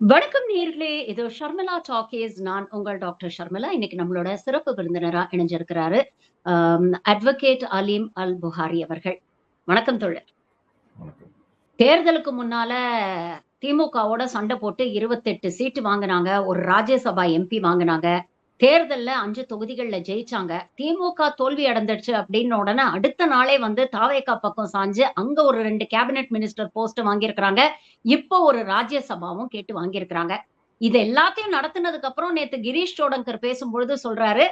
வணக்கம் நேயர்களே. இது ஷர்மிளா டாக்கீஸ். நான் உங்கள் டாக்டர் ஷர்மிளா. இன்னைக்கு நம்மளோட சிறப்பு விருந்தினரா இணைஞ்சிருக்கிறாரு. அட்வொகேட் அலீம் அல் புகாரி அவர்கள். வணக்கம் தோழர். வணக்கம். தேர்தலுக்கு முன்னால திமுகவோட சண்டை போட்டு 28 சீட்டு வாங்குனாங்க. ஒரு ராஜ்யசபா எம்பி வாங்குனாங்க. தேர்தல்ல 5 தொகுதிகள்ல ஜெயிச்சாங்க. திமுக தோல்வி அடைந்துடுச்சு அப்படின்னு உடனே அடுத்த நாளே வந்து தாவேகா பக்கம் சாஞ்சு அங்க ஒரு 2 கேபினெட் மினிஸ்டர் போஸ்ட் வாங்கியிருக்கிறாங்க. இப்போ ஒரு ராஜ்யசபாவும் கேட்டு வாங்கியிருக்கிறாங்க. இது எல்லாத்தையும் நடத்துனதுக்கு அப்புறம் நேத்து கிரீஷ் சோடங்கர் பேசும்பொழுது சொல்றாரு,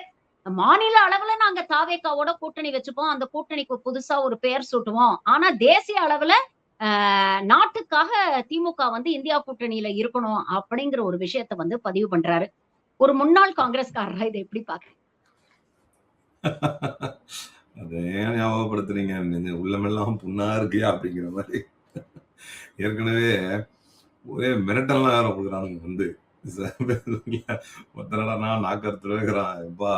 மாநில அளவுல நாங்க தாவேகாவோட கூட்டணி வச்சுப்போம். அந்த கூட்டணிக்கு புதுசா ஒரு பெயர் சூட்டுவோம். ஆனா தேசிய அளவுல அ நாட்டுக்காக திமுக வந்து இந்தியா கூட்டணியில இருக்கணும் அப்படிங்கிற ஒரு விஷயத்த வந்து பதிவு பண்றாரு. ஒரு முன்னாள் காங்கிரஸ்காரரா இத எப்படி பாக்குறீங்க? அத ஏன் ஞாபகப்படுத்துறீங்க? உள்ளமெல்லாம் புண்ணா இருக்கியா அப்படிங்கிற மாதிரி. ஏற்கனவே ஒரே மிரட்டல்லாம் வேற கொடுக்குறானுங்க வந்து. ஒருத்தனடா நாக்கறுத்துறான். எப்பா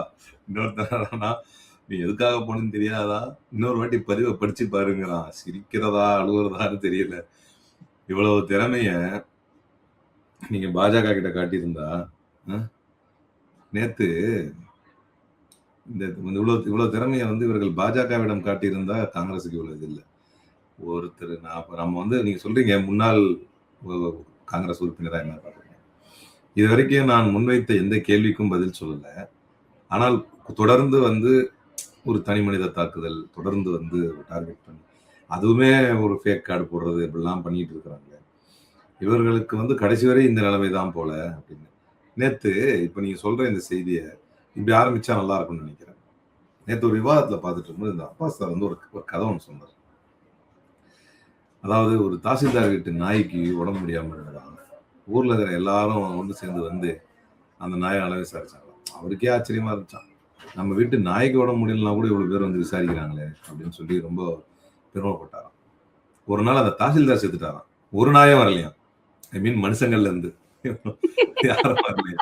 இன்னொருத்தனடா நீ எதுக்காக போனேன்னு தெரியாதா? இன்னொரு வாட்டி பதிவை படிச்சு பாருங்கிறான். சிரிக்கிறதா அழுகுறதான்னு தெரியல. இவ்வளவு திறமைய நீங்க பாஜக கிட்ட காட்டியிருந்தா நேத்து இந்த இவ்வளவு திறமையை வந்து இவர்கள் பாஜகவிடம் காட்டியிருந்தா காங்கிரஸுக்கு இவ்வளவு இது இல்லை. ஒருத்தர் நம்ம வந்து நீங்க சொல்றீங்க முன்னாள் காங்கிரஸ் உறுப்பினரா என்ன பாக்குறீங்க? இது வரைக்கும் நான் முன்வைத்த எந்த கேள்விக்கும் பதில் சொல்லல. ஆனால் தொடர்ந்து வந்து ஒரு தனி மனித தாக்குதல், தொடர்ந்து வந்து டார்கெட் பண்ணி அதுவுமே ஒரு ஃபேக் கார்டு போடுறது இப்படிலாம் பண்ணிட்டு இருக்கிறாங்க. இவர்களுக்கு வந்து கடைசி வரை இந்த நிலைமை தான் போல அப்படின்னு. நேத்து இப்ப நீங்க சொல்ற இந்த செய்தியை இப்படி ஆரம்பிச்சா நல்லா இருக்கும்னு நினைக்கிறேன். நேற்று ஒரு விவாதத்துல பார்த்துட்டு இருக்கும்போது இந்த அப்பாஸ் சார் வந்து ஒரு கதை ஒன்று சொன்னார். அதாவது ஒரு தாசில்தார் வீட்டு நாய்க்கு உடம்பு முடியாம இருந்ததாங்க. ஊர்ல இருக்கிற எல்லாரும் ஒன்று சேர்ந்து வந்து அந்த நாயை அளவு விசாரிச்சாங்க. அவருக்கே ஆச்சரியமா இருந்துச்சான். நம்ம வீட்டு நாய்க்கு உடம்பு முடியலன்னா கூட இவ்வளவு பேர் வந்து விசாரிக்கிறாங்களே அப்படின்னு சொல்லி ரொம்ப பெருமைப்பட்டாராம். ஒரு நாள் அந்த தாசில்தார் செத்துட்டாராம். ஒரு நாயே வரலையா, ஐ மீன் மனுஷங்கள்ல இருந்து யாரும் வரலையா.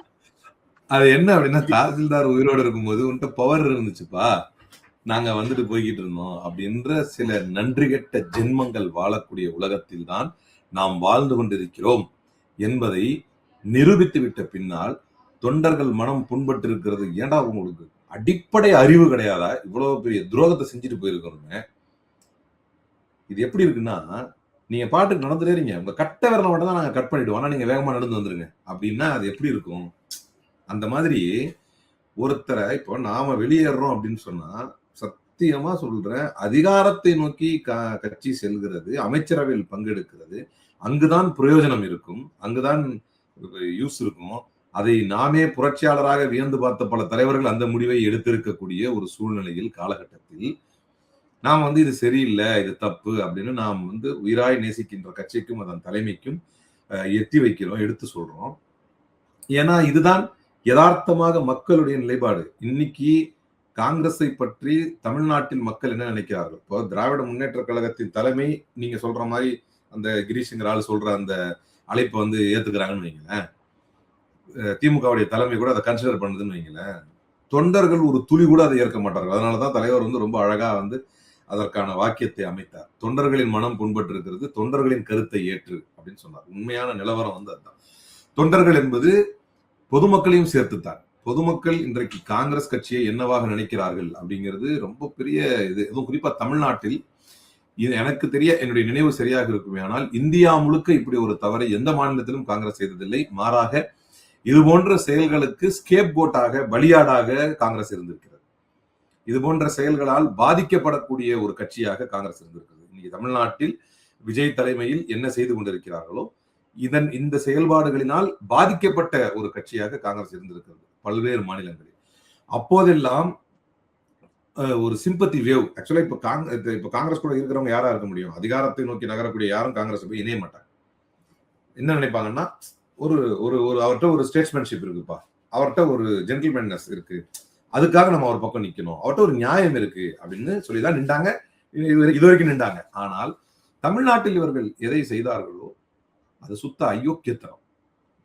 அது என்ன அப்படின்னா, தாசில்தார் உயிரோடு இருக்கும்போது உன்கிட்ட பவர் இருந்துச்சுப்பா, நாங்க வந்துட்டு போய்கிட்டு இருந்தோம் அப்படின்ற சில நன்றி கெட்ட ஜென்மங்கள் வாழக்கூடிய உலகத்தில் தான் நாம் வாழ்ந்து கொண்டிருக்கிறோம் என்பதை நிரூபித்து விட்ட பின்னால் தொண்டர்கள் மனம் புண்பட்டு இருக்கிறது. ஏண்டா உங்களுக்கு அடிப்படை அறிவு கிடையாதா? இவ்வளவு பெரிய துரோகத்தை செஞ்சுட்டு போயிருக்கோங்க. இது எப்படி இருக்குன்னா, நீங்க பாட்டுக்கு நடந்துட்டே இருங்க, உங்க கட்ட விரலை மட்டும் தான் நாங்க கட் பண்ணிடுவோம், ஆனா நீங்க வேகமா நடந்து வந்துருங்க அப்படின்னா அது எப்படி இருக்கும்? அந்த மாதிரி ஒருத்தரை இப்போ நாம வெளியேறோம் அப்படின்னு சொன்னா, சத்தியமா சொல்றேன், அதிகாரத்தை நோக்கி கட்சி செல்கிறது, அமைச்சரவையில் பங்கெடுக்கிறது, அங்குதான் பிரயோஜனம் இருக்கும், அங்குதான் யூஸ் இருக்கும். அதை நாமே புரட்சியாளராக வியந்து பார்த்த பல தலைவர்கள் அந்த முடிவை எடுத்திருக்கக்கூடிய ஒரு சூழ்நிலையில், காலகட்டத்தில் நாம் வந்து இது சரியில்லை, இது தப்பு அப்படின்னு நாம் வந்து உயிராய் நேசிக்கின்ற கட்சிக்கும் அதன் தலைமைக்கும் எட்டி வைக்கிறோம், எடுத்து சொல்றோம். ஏன்னா இதுதான் யதார்த்தமாக மக்களுடைய நிலைப்பாடு. இன்னைக்கு காங்கிரஸை பற்றி தமிழ்நாட்டில் மக்கள் என்ன நினைக்கிறார்கள்? இப்போ திராவிட முன்னேற்ற கழகத்தின் தலைமை நீங்க சொல்ற மாதிரி அந்த கிரீஷ்ங்கிற ஆள் சொல்ற அந்த அழைப்பை வந்து ஏத்துக்கிறாங்கன்னு வைங்களேன். திமுகவுடைய தலைமை கூட அதை கன்சிடர் பண்ணுதுன்னு வைங்களேன். தொண்டர்கள் ஒரு துளி கூட அதை ஏற்க மாட்டார்கள். அதனாலதான் தலைவர் வந்து ரொம்ப அழகா வந்து அதற்கான வாக்கியத்தை அமைத்தார். தொண்டர்களின் மனம் புண்பட்டு இருக்கிறது, தொண்டர்களின் கருத்தை ஏற்று அப்படின்னு சொன்னார். உண்மையான நிலவரம் வந்து அதுதான். தொண்டர்கள் என்பது பொதுமக்களையும் சேர்த்துத்தான். பொதுமக்கள் இன்றைக்கு காங்கிரஸ் கட்சியை என்னவாக நினைக்கிறார்கள் அப்படிங்கிறது ரொம்ப பெரிய இது. அதுவும் குறிப்பா தமிழ்நாட்டில் இது எனக்கு தெரிய, என்னுடைய நினைவு சரியாக இருக்குமே ஆனால், இந்தியா முழுக்க இப்படி ஒரு தவறை எந்த மாநிலத்திலும் காங்கிரஸ் செய்ததில்லை. மாறாக இது போன்ற செயல்களுக்கு ஸ்கேப் கோட்டாக, பலியாடாக காங்கிரஸ் இருந்திருக்கிறது. இது போன்ற செயல்களால் பாதிக்கப்படக்கூடிய ஒரு கட்சியாக காங்கிரஸ் இருந்திருக்கிறது. இன்னைக்கு தமிழ்நாட்டில் விஜய் தலைமையில் என்ன செய்து கொண்டிருக்கிறார்களோ இந்த செயல்பாடுகளினால் பாதிக்கப்பட்ட ஒரு கட்சியாக காங்கிரஸ் இருந்திருக்கிறது பல்வேறு மாநிலங்களில். அப்போதெல்லாம் ஒரு சிம்பத்தி வேவ். ஆக்சுவலா இப்ப காங்கிரஸ் கூட இருக்கிறவங்க யாரா இருக்க முடியும்? அதிகாரத்தை நோக்கி நகரக்கூடிய யாரும் காங்கிரஸ் போய் இணைய மாட்டாங்க. என்ன நினைப்பாங்கன்னா, ஒரு ஒரு ஒரு அவர்கிட்ட ஒரு ஸ்டேட்ஸ்மேன்ஷிப் இருக்குப்பா, அவர்கிட்ட ஒரு ஜென்டில்மேன்னஸ் இருக்கு, அதுக்காக நம்ம ஒரு பக்கம் நிக்கணும், அவர்கிட்ட ஒரு நியாயம் இருக்கு அப்படின்னு சொல்லிதான் நின்றாங்க. இது வரைக்கும் நின்றாங்க. ஆனால் தமிழ்நாட்டில் இவர்கள் எதை செய்தார்களோ அது சுத்த அயோக்கியத்தனம்.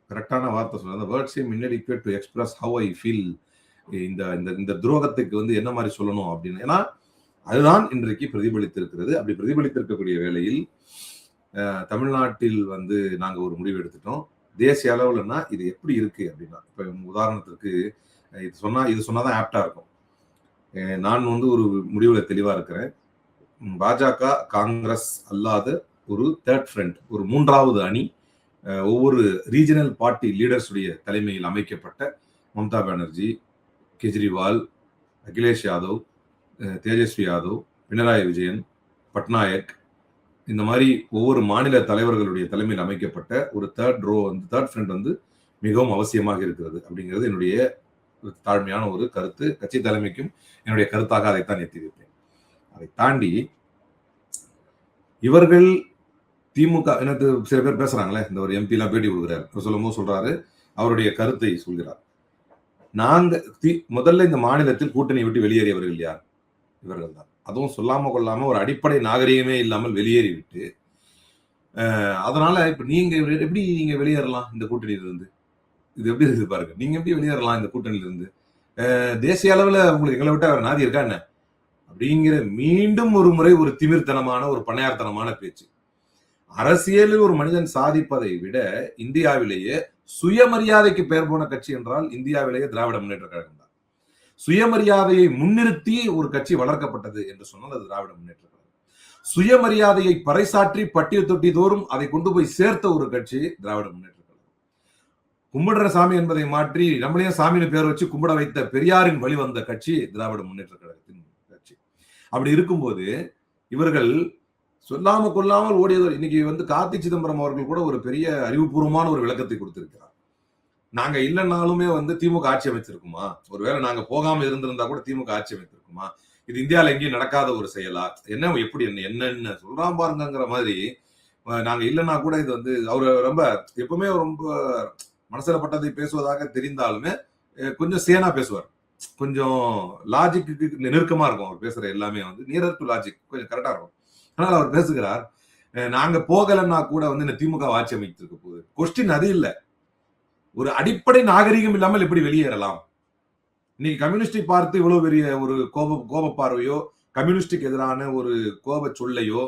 கரெக்டான வார்த்தை சொன்ன words inadequate to express how I feel. இந்த துரோகத்துக்கு வந்து என்ன மாதிரி சொல்லணும் அப்படின்னு. ஏன்னா அதுதான் இன்றைக்கு பிரதிபலித்திருக்கிறது. அப்படி பிரதிபலித்திருக்கக்கூடிய வேளையில் தமிழ்நாட்டில் வந்து நாங்க ஒரு முடிவு எடுத்துட்டோம். தேசிய அளவுலன்னா இது எப்படி இருக்கு அப்படின்னா, இப்ப உதாரணத்திற்கு இது சொன்னாதான் ஆப்டா இருக்கும். நான் வந்து ஒரு முடிவுல தெளிவா இருக்கிறேன். பாஜக, காங்கிரஸ் அல்லாத ஒரு தேர்ட் ஃப்ரண்ட், ஒரு மூன்றாவது அணி, ஒவ்வொரு ரீஜனல் பார்ட்டி லீடர்ஸ் உடைய தலைமையில் அமைக்கப்பட்ட மம்தா பானர்ஜி, கெஜ்ரிவால், அகிலேஷ் யாதவ், தேஜஸ்வி யாதவ், பினராயி விஜயன், பட்நாயக், இந்த மாதிரி ஒவ்வொரு மாநில தலைவர்களுடைய தலைமையில் அமைக்கப்பட்ட ஒரு தேர்ட் ஃப்ரண்ட் வந்து மிகவும் அவசியமாக இருக்கிறது அப்படிங்கிறது என்னுடைய தாழ்மையான ஒரு கருத்து. கட்சி தலைமைக்கும் என்னுடைய கருத்தாக அதைத்தான் எத்தி வைப்பேன். அதை தாண்டி இவர்கள் திமுக, எனக்கு சில பேர் பேசுறாங்களே, இந்த ஒரு எம்பி எல்லாம் பேட்டி கொடுக்குறாரு, சொல்லும்போது சொல்றாரு, அவருடைய கருத்தை சொல்கிறார். நாங்க முதல்ல இந்த மாநிலத்தில் கூட்டணி விட்டு வெளியேறியவர்கள் யார்? இவர்கள் தான். அதுவும் சொல்லாம கொள்ளாம ஒரு அடிப்படை நாகரிகமே இல்லாமல் வெளியேறி விட்டு, அதனால இப்ப நீங்க எப்படி நீங்க வெளியேறலாம் இந்த கூட்டணியில இருந்து? இது எப்படி இருக்குது பாருங்க. நீங்க எப்படி வெளியேறலாம் இந்த கூட்டணியில இருந்து? தேசிய அளவுல உங்களுக்கு எங்களை விட்டா வேற நாதி இருக்கா என்ன அப்படிங்கிற மீண்டும் ஒரு முறை ஒரு திமிர்த்தனமான ஒரு பணையார்த்தனமான பேச்சு. அரசியலில் ஒரு மனிதன் சாதிப்பதை விட இந்தியாவிலேயே சுயமரியாதைக்கு பெயர் போன கட்சி என்றால் இந்தியாவிலேயே திராவிட முன்னேற்ற கழகம் தான். சுயமரியாதையை முன்னிறுத்தி ஒரு கட்சி வளர்க்கப்பட்டது என்று சொன்னால் அது திராவிட முன்னேற்ற கழகம். சுயமரியாதையை பறைசாற்றி பட்டிய தொட்டி தோறும் அதை கொண்டு போய் சேர்த்த ஒரு கட்சி திராவிட முன்னேற்ற கழகம். கும்பிடுற சாமி என்பதை மாற்றி நம்மளையும் சாமியின் பேர் வச்சு கும்பிட வைத்த பெரியாரின் வழி வந்த கட்சி திராவிட முன்னேற்ற கழகத்தின் கட்சி. அப்படி இருக்கும்போது இவர்கள் சொல்லாம கொள்ளாமல் ஓடியவர். இன்னைக்கு வந்து கார்த்தி சிதம்பரம் அவர்கள் கூட ஒரு பெரிய அறிவுபூர்வமான ஒரு விளக்கத்தை கொடுத்திருக்கிறார். நாங்க இல்லைன்னாலுமே வந்து திமுக ஆட்சி அமைச்சிருக்குமா? ஒருவேளை நாங்க போகாம இருந்திருந்தா கூட திமுக ஆட்சி அமைச்சிருக்குமா? இது இந்தியாவில எங்கேயும் நடக்காத ஒரு செயலா? என்ன எப்படி என்னென்ன சொல்றான் பாருங்கிற மாதிரி. நாங்க இல்லைன்னா கூட இது வந்து அவரு ரொம்ப எப்பவுமே ரொம்ப மனசுல பட்டதை பேசுவதாக தெரிந்தாலுமே கொஞ்சம் சேனா பேசுவார். கொஞ்சம் லாஜிக்கு நெருக்கமா இருக்கும். அவர் பேசுற எல்லாமே வந்து நியரர் டு லாஜிக், கொஞ்சம் கரெக்டா இருக்கும். ஆனால் அவர் பேசுகிறார், நாங்க போகலன்னா கூட வந்து இந்த திமுக ஆட்சி அமைத்திருக்க போகுது. கொஸ்டின் அது இல்ல. ஒரு அடிப்படை நாகரிகம் இல்லாமல் எப்படி வெளியேறலாம்? இன்னைக்கு கம்யூனிஸ்டை பார்த்து இவ்வளவு பெரிய ஒரு கோப பார்வையோ, கம்யூனிஸ்டுக்கு எதிரான ஒரு கோப சொல்லையோ,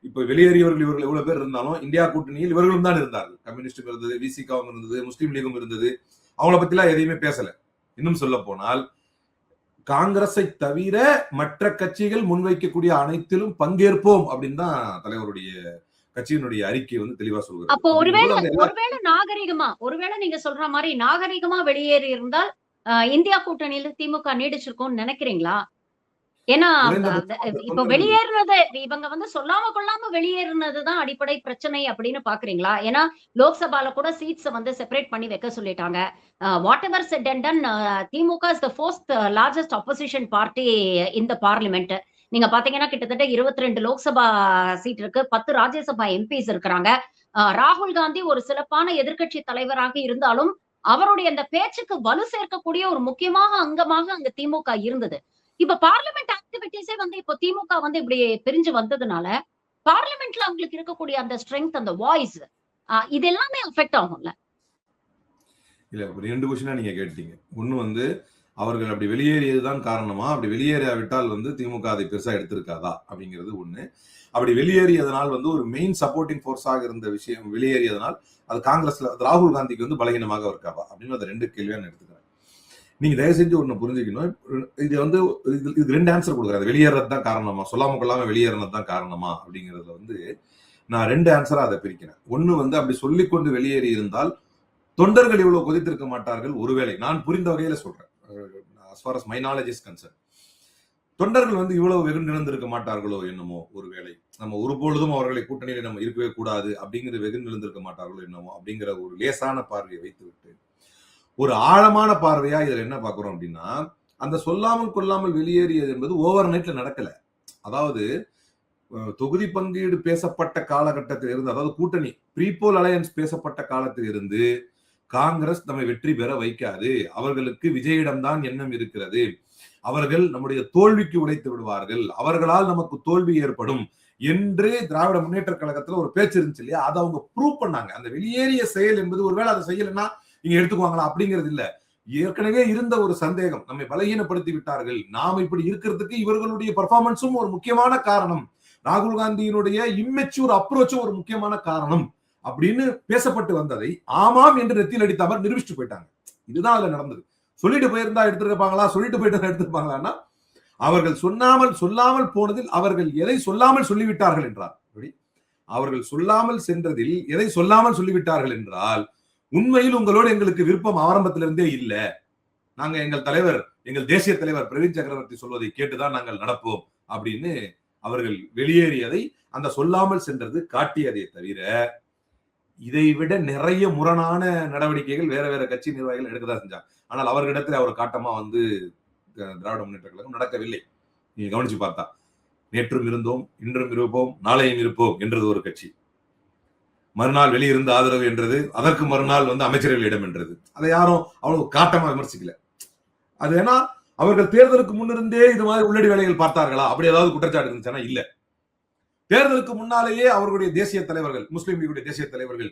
இப்ப வெளியேறியவர்கள் இவர்கள் எவ்வளவு பேர் இருந்தாலும் இந்தியா கூட்டணியில் இவர்களும் தான் இருந்தார்கள். கம்யூனிஸ்டும் இருந்தது, விசிகாவும் இருந்தது, முஸ்லீம் லீகும் இருந்தது. அவங்கள பத்தி எல்லாம் எதையுமே பேசல. இன்னும் சொல்ல போனால் காங்கிரஸை தவிர மற்ற கட்சிகள் முன்வைக்கக்கூடிய அனைத்திலும் பங்கேற்போம் அப்படின்னு தான் தலைவருடைய கட்சியினுடைய அறிக்கை வந்து தெளிவா சொல்கிறது. அப்போ ஒருவேளை நாகரிகமா, ஒருவேளை நீங்க சொல்ற மாதிரி நாகரிகமா வெளியேறி இருந்தால் இந்தியா கூட்டணியில திமுக நீடிச்சிருக்கும்னு நினைக்கிறீங்களா? ஏன்னா இப்ப வெளியேறினது இவங்க வந்து சொல்லாம கொள்ளாம வெளியேறினதுதான் அடிப்படை பிரச்சனை அப்படின்னு பாக்குறீங்களா? ஏன்னா லோக்சபால கூட சீட்ஸ் வந்து செப்பரேட் பண்ணி வைக்க சொல்லிட்டாங்க. What ever said and ton, DMK is the fourth largest opposition party in the parliament. நீங்க பாத்தீங்கன்னா கிட்டத்தட்ட 22 லோக்சபா சீட் இருக்கு, 10 ராஜ்யசபா எம்பிஸ் இருக்கிறாங்க. ராகுல் காந்தி ஒரு சிறப்பான எதிர்க்கட்சி தலைவராக இருந்தாலும் அவருடைய அந்த பேச்சுக்கு வலு சேர்க்கக்கூடிய ஒரு முக்கியமான அங்கமாக அங்க திமுக இருந்தது. இப்ப பார்லிமெண்ட் ஆக்டிவிட்டிஸே வந்து இப்போ திமுக வந்து இப்படி பிரிஞ்சு வந்ததுனால பார்லிமெண்ட்ல அவங்களுக்கு இருக்கக்கூடிய அந்த ஸ்ட்ரெங்த், அந்த வாய்ஸ், இது எல்லாமே அஃபெக்ட் ஆகும்ல? இல்ல, ஒரு 2 கொஸ்டினா நீங்க கேட்டீங்க. ஒண்ணு வந்து அவர்கள் அப்படி வெளியேறியதுதான் காரணமா, அப்படி வெளியேறாவிட்டால் வந்து திமுக அதை பெருசா எடுத்திருக்காதா அப்படிங்கிறது ஒண்ணு. அப்படி வெளியேறியதனால் வந்து ஒரு மெயின் சப்போர்ட்டிங் போர்ஸாக இருந்த விஷயம் வெளியேறியதனால் அது காங்கிரஸ்ல ராகுல் காந்திக்கு வந்து பலகீனமாக இருக்காதா அப்படின்னு அந்த 2 கேள்வியா நான் எடுத்துக்கிறேன். நீங்க தயவு செஞ்சு ஒண்ணு புரிஞ்சுக்கணும். இது வந்து இது 2 ஆன்சர் கொடுக்குறாரு. வெளியேறது தான் காரணமா, சொல்லாம கொள்ளாம வெளியேறது தான் காரணமா அப்படிங்கறதுல வந்து நான் 2 ஆன்சரா அதை பிரிக்கிறேன். ஒண்ணு வந்து அப்படி சொல்லிக்கொண்டு வெளியேறி இருந்தால் தொண்டர்கள் இவ்வளவு கொதித்திருக்க மாட்டார்கள். ஒருவேளை நான் புரிந்த வகையில சொல்றேன், as far as my knowledge is concerned, தொண்டர்கள் வந்து இவ்வளவு வெகுண்டிழந்திருக்க மாட்டார்களோ என்னமோ. ஒருவேளை நம்ம ஒருபொழுதும் அவர்களை கூட்டணியில நம்ம இருக்கவே கூடாது அப்படிங்கிற வெகுண்டிழந்திருக்க மாட்டார்களோ என்னமோ அப்படிங்கிற ஒரு லேசான பார்வையை வைத்து விட்டு ஒரு ஆழமான பார்வையா இதுல என்ன பாக்குறோம் அப்படின்னா, அந்த சொல்லாமல் கொள்ளாமல் வெளியேறியது என்பது ஓவர் நைட்ல நடக்கல. அதாவது தொகுதி பங்கீடு பேசப்பட்ட காலகட்டத்தில் இருந்து, அதாவது கூட்டணி ப்ரீபோல் அலையன்ஸ் பேசப்பட்ட காலத்தில் இருந்து காங்கிரஸ் நம்மை வெற்றி பெற வைக்காது, அவர்களுக்கு விஜயிடம்தான் எண்ணம் இருக்கிறது, அவர்கள் நம்முடைய தோல்விக்கு உழைத்து விடுவார்கள், அவர்களால் நமக்கு தோல்வி ஏற்படும் என்று திராவிட முன்னேற்ற கழகத்துல ஒரு பேச்சு இருந்துச்சு இல்லையா? அதை அவங்க ப்ரூவ் பண்ணாங்க. அந்த வெளியேறிய செயல் என்பது ஒருவேளை அதை செய்யலைன்னா நீங்க எடுத்துக்குவாங்களா அப்படிங்கிறது இல்ல. ஏற்கனவே இருந்த ஒரு சந்தேகம், நம்மை பலகீனப்படுத்தி விட்டார்கள், நாம இப்படி இருக்கிறதுக்கு இவர்களுடைய பெர்ஃபார்மன்ஸும் ஒரு முக்கியமான காரணம், ராகுல் காந்தியினுடைய இம்மெச்சூர் அப்ரோச்சும் ஒரு முக்கியமான காரணம் அப்படின்னு பேசப்பட்டு வந்ததை ஆமாம் என்று நெத்தியில் அடித்த அவர் நிரூபிச்சுட்டு போயிட்டாங்க. இதுதான் அதுல நடந்தது. சொல்லிட்டு போயிருந்தா எடுத்திருப்பாங்களா, சொல்லிட்டு போயிட்டு எடுத்திருப்பாங்களான்னா, அவர்கள் சொல்லாமல் போனதில் அவர்கள் எதை சொல்லாமல் சொல்லிவிட்டார்கள் என்றார். அவர்கள் சொல்லாமல் சென்றதில் எதை சொல்லாமல் சொல்லிவிட்டார்கள் என்றால், உண்மையில் உங்களோடு எங்களுக்கு விருப்பம் ஆரம்பத்திலிருந்தே இல்ல, நாங்க எங்கள் தேசிய தலைவர் பிரவீன் சக்கரவர்த்தி சொல்வதை கேட்டுதான் நாங்கள் நடப்போம் அப்படின்னு அவர்கள் வெளியேறியதை அந்த சொல்லாமல் சென்றது காட்டியதை தவிர, இதை விட நிறைய முரணான நடவடிக்கைகள் வேற வேற கட்சி நிர்வாகிகள் எடுக்கதான் செஞ்சாங்க. ஆனால் அவர்களிடத்தில் அவர் காட்டமா திராவிட முன்னேற்ற கழகம் நடக்கவில்லை. நீங்க கவனிச்சு பார்த்தா, நேற்றும் இருந்தோம், இன்றும் இருப்போம், நாளையும் இருப்போம் என்றது ஒரு கட்சி. மறுநாள் வெளியிருந்து ஆதரவு என்றது, அதற்கு மறுநாள் அமைச்சர்கள் இடம் என்றது. அதை யாரும் அவ்வளவு காட்டமா விமர்சிக்கல. அது ஏன்னா அவர்கள் தேர்தலுக்கு முன்னிருந்தே இது மாதிரி உள்ளடி வேலைகள் பார்த்தார்களா, அப்படி ஏதாவது குற்றச்சாட்டு இருந்துச்சுன்னா இல்ல. தேர்தலுக்கு முன்னாலேயே அவர்களுடைய தேசிய தலைவர்கள், முஸ்லீம் லீகுடைய தேசிய தலைவர்கள்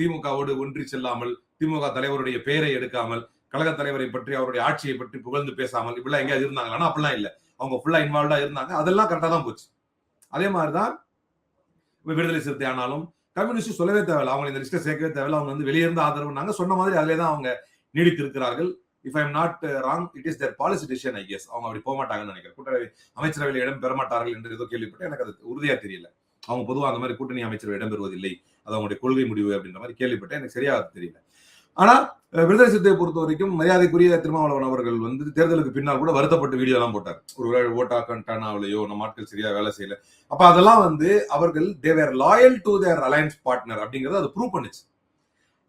திமுகவோடு ஒன்றி செல்லாமல், திமுக தலைவருடைய பெயரை எடுக்காமல், கழக தலைவரை பற்றி அவருடைய ஆட்சியை பற்றி புகழ்ந்து பேசாமல் இப்படிலாம் எங்கேயாவது இருந்தாங்களா? அப்படிலாம் இல்ல. அவங்க ஃபுல்லா இன்வால்வ்டா இருந்தாங்க. அதெல்லாம் கரெக்டா தான் போச்சு. அதே மாதிரிதான் விடுதலை சிறுத்தை ஆனாலும் கம்யூனிஸ்ட் சொல்லவே தேவையில்லை, அவங்க இந்த லிஸ்ட்டை சேர்க்கவே தேவையில்லை. அவங்க வெளியிருந்து ஆதரவு நாங்க சொன்ன மாதிரி அதிலே தான் அவங்க நீடித்து இருக்கிறார்கள். If I am not wrong, it is their policy decision. I guess அவங்க அப்படி போக மாட்டாங்கன்னு நினைக்கிறேன். கூட்டணி அமைச்சரவையில் இடம் பெற மாட்டார்கள் என்று ஏதோ கேள்விப்பட்டு எனக்கு அது உறுதியா தெரியல. அவங்க பொதுவாக அந்த மாதிரி கூட்டணி அமைச்சரவை இடம் பெறுவதில்லை, அது அவங்களுடைய கொள்கை முடிவு அப்படின்ற மாதிரி கேள்விப்பட்டேன். எனக்கு சரியா தெரியல. ஆனா விடுதலை சிறுத்தையை பொறுத்த வரைக்கும் மரியாதைக்குரிய திருமாவளவன் அவர்கள் தேர்தலுக்கு பின்னால் கூட வருத்தப்பட்டு வீடியோ எல்லாம் போட்டார். ஒரு ஓட்டா கண்டானாவிலையோ நம்ம ஆட்கள் சரியா வேலை செய்யல. அப்ப அதெல்லாம் அவர்கள் they were loyal to their alliance partner அப்படிங்கறது அது ப்ரூவ் பண்ணுச்சு.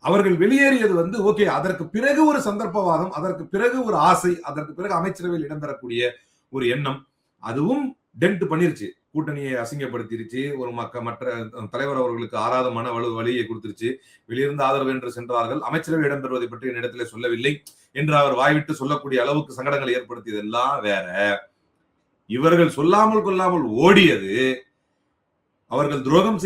அவர்கள் வெளியேறியது ஓகே, அதற்கு பிறகு ஒரு சந்தர்ப்பவாதம், அதற்கு பிறகு ஒரு ஆசை, அதற்கு பிறகு அமைச்சரவையில் இடம்பெறக்கூடிய ஒரு எண்ணம், அதுவும் டென்ட் பண்ணிருச்சு. கூட்டணியை அசிங்கப்படுத்திருச்சு. ஒரு மற்ற தலைவர் அவர்களுக்கு ஆறாத மன வழியை கொடுத்துருச்சு. வெளியிருந்து ஆதரவு என்று சென்றார்கள். அமைச்சரவை இடம்பெறுவதை பற்றி என்னிடத்திலே சொல்லவில்லை என்று அவர் வாய்விட்டு சொல்லக்கூடிய அளவுக்கு சங்கடங்களை ஏற்படுத்தியதெல்லாம் வேற. இவர்கள் சொல்லாமல் கொள்ளாமல் ஓடியது, அவர்கள் துரோகம்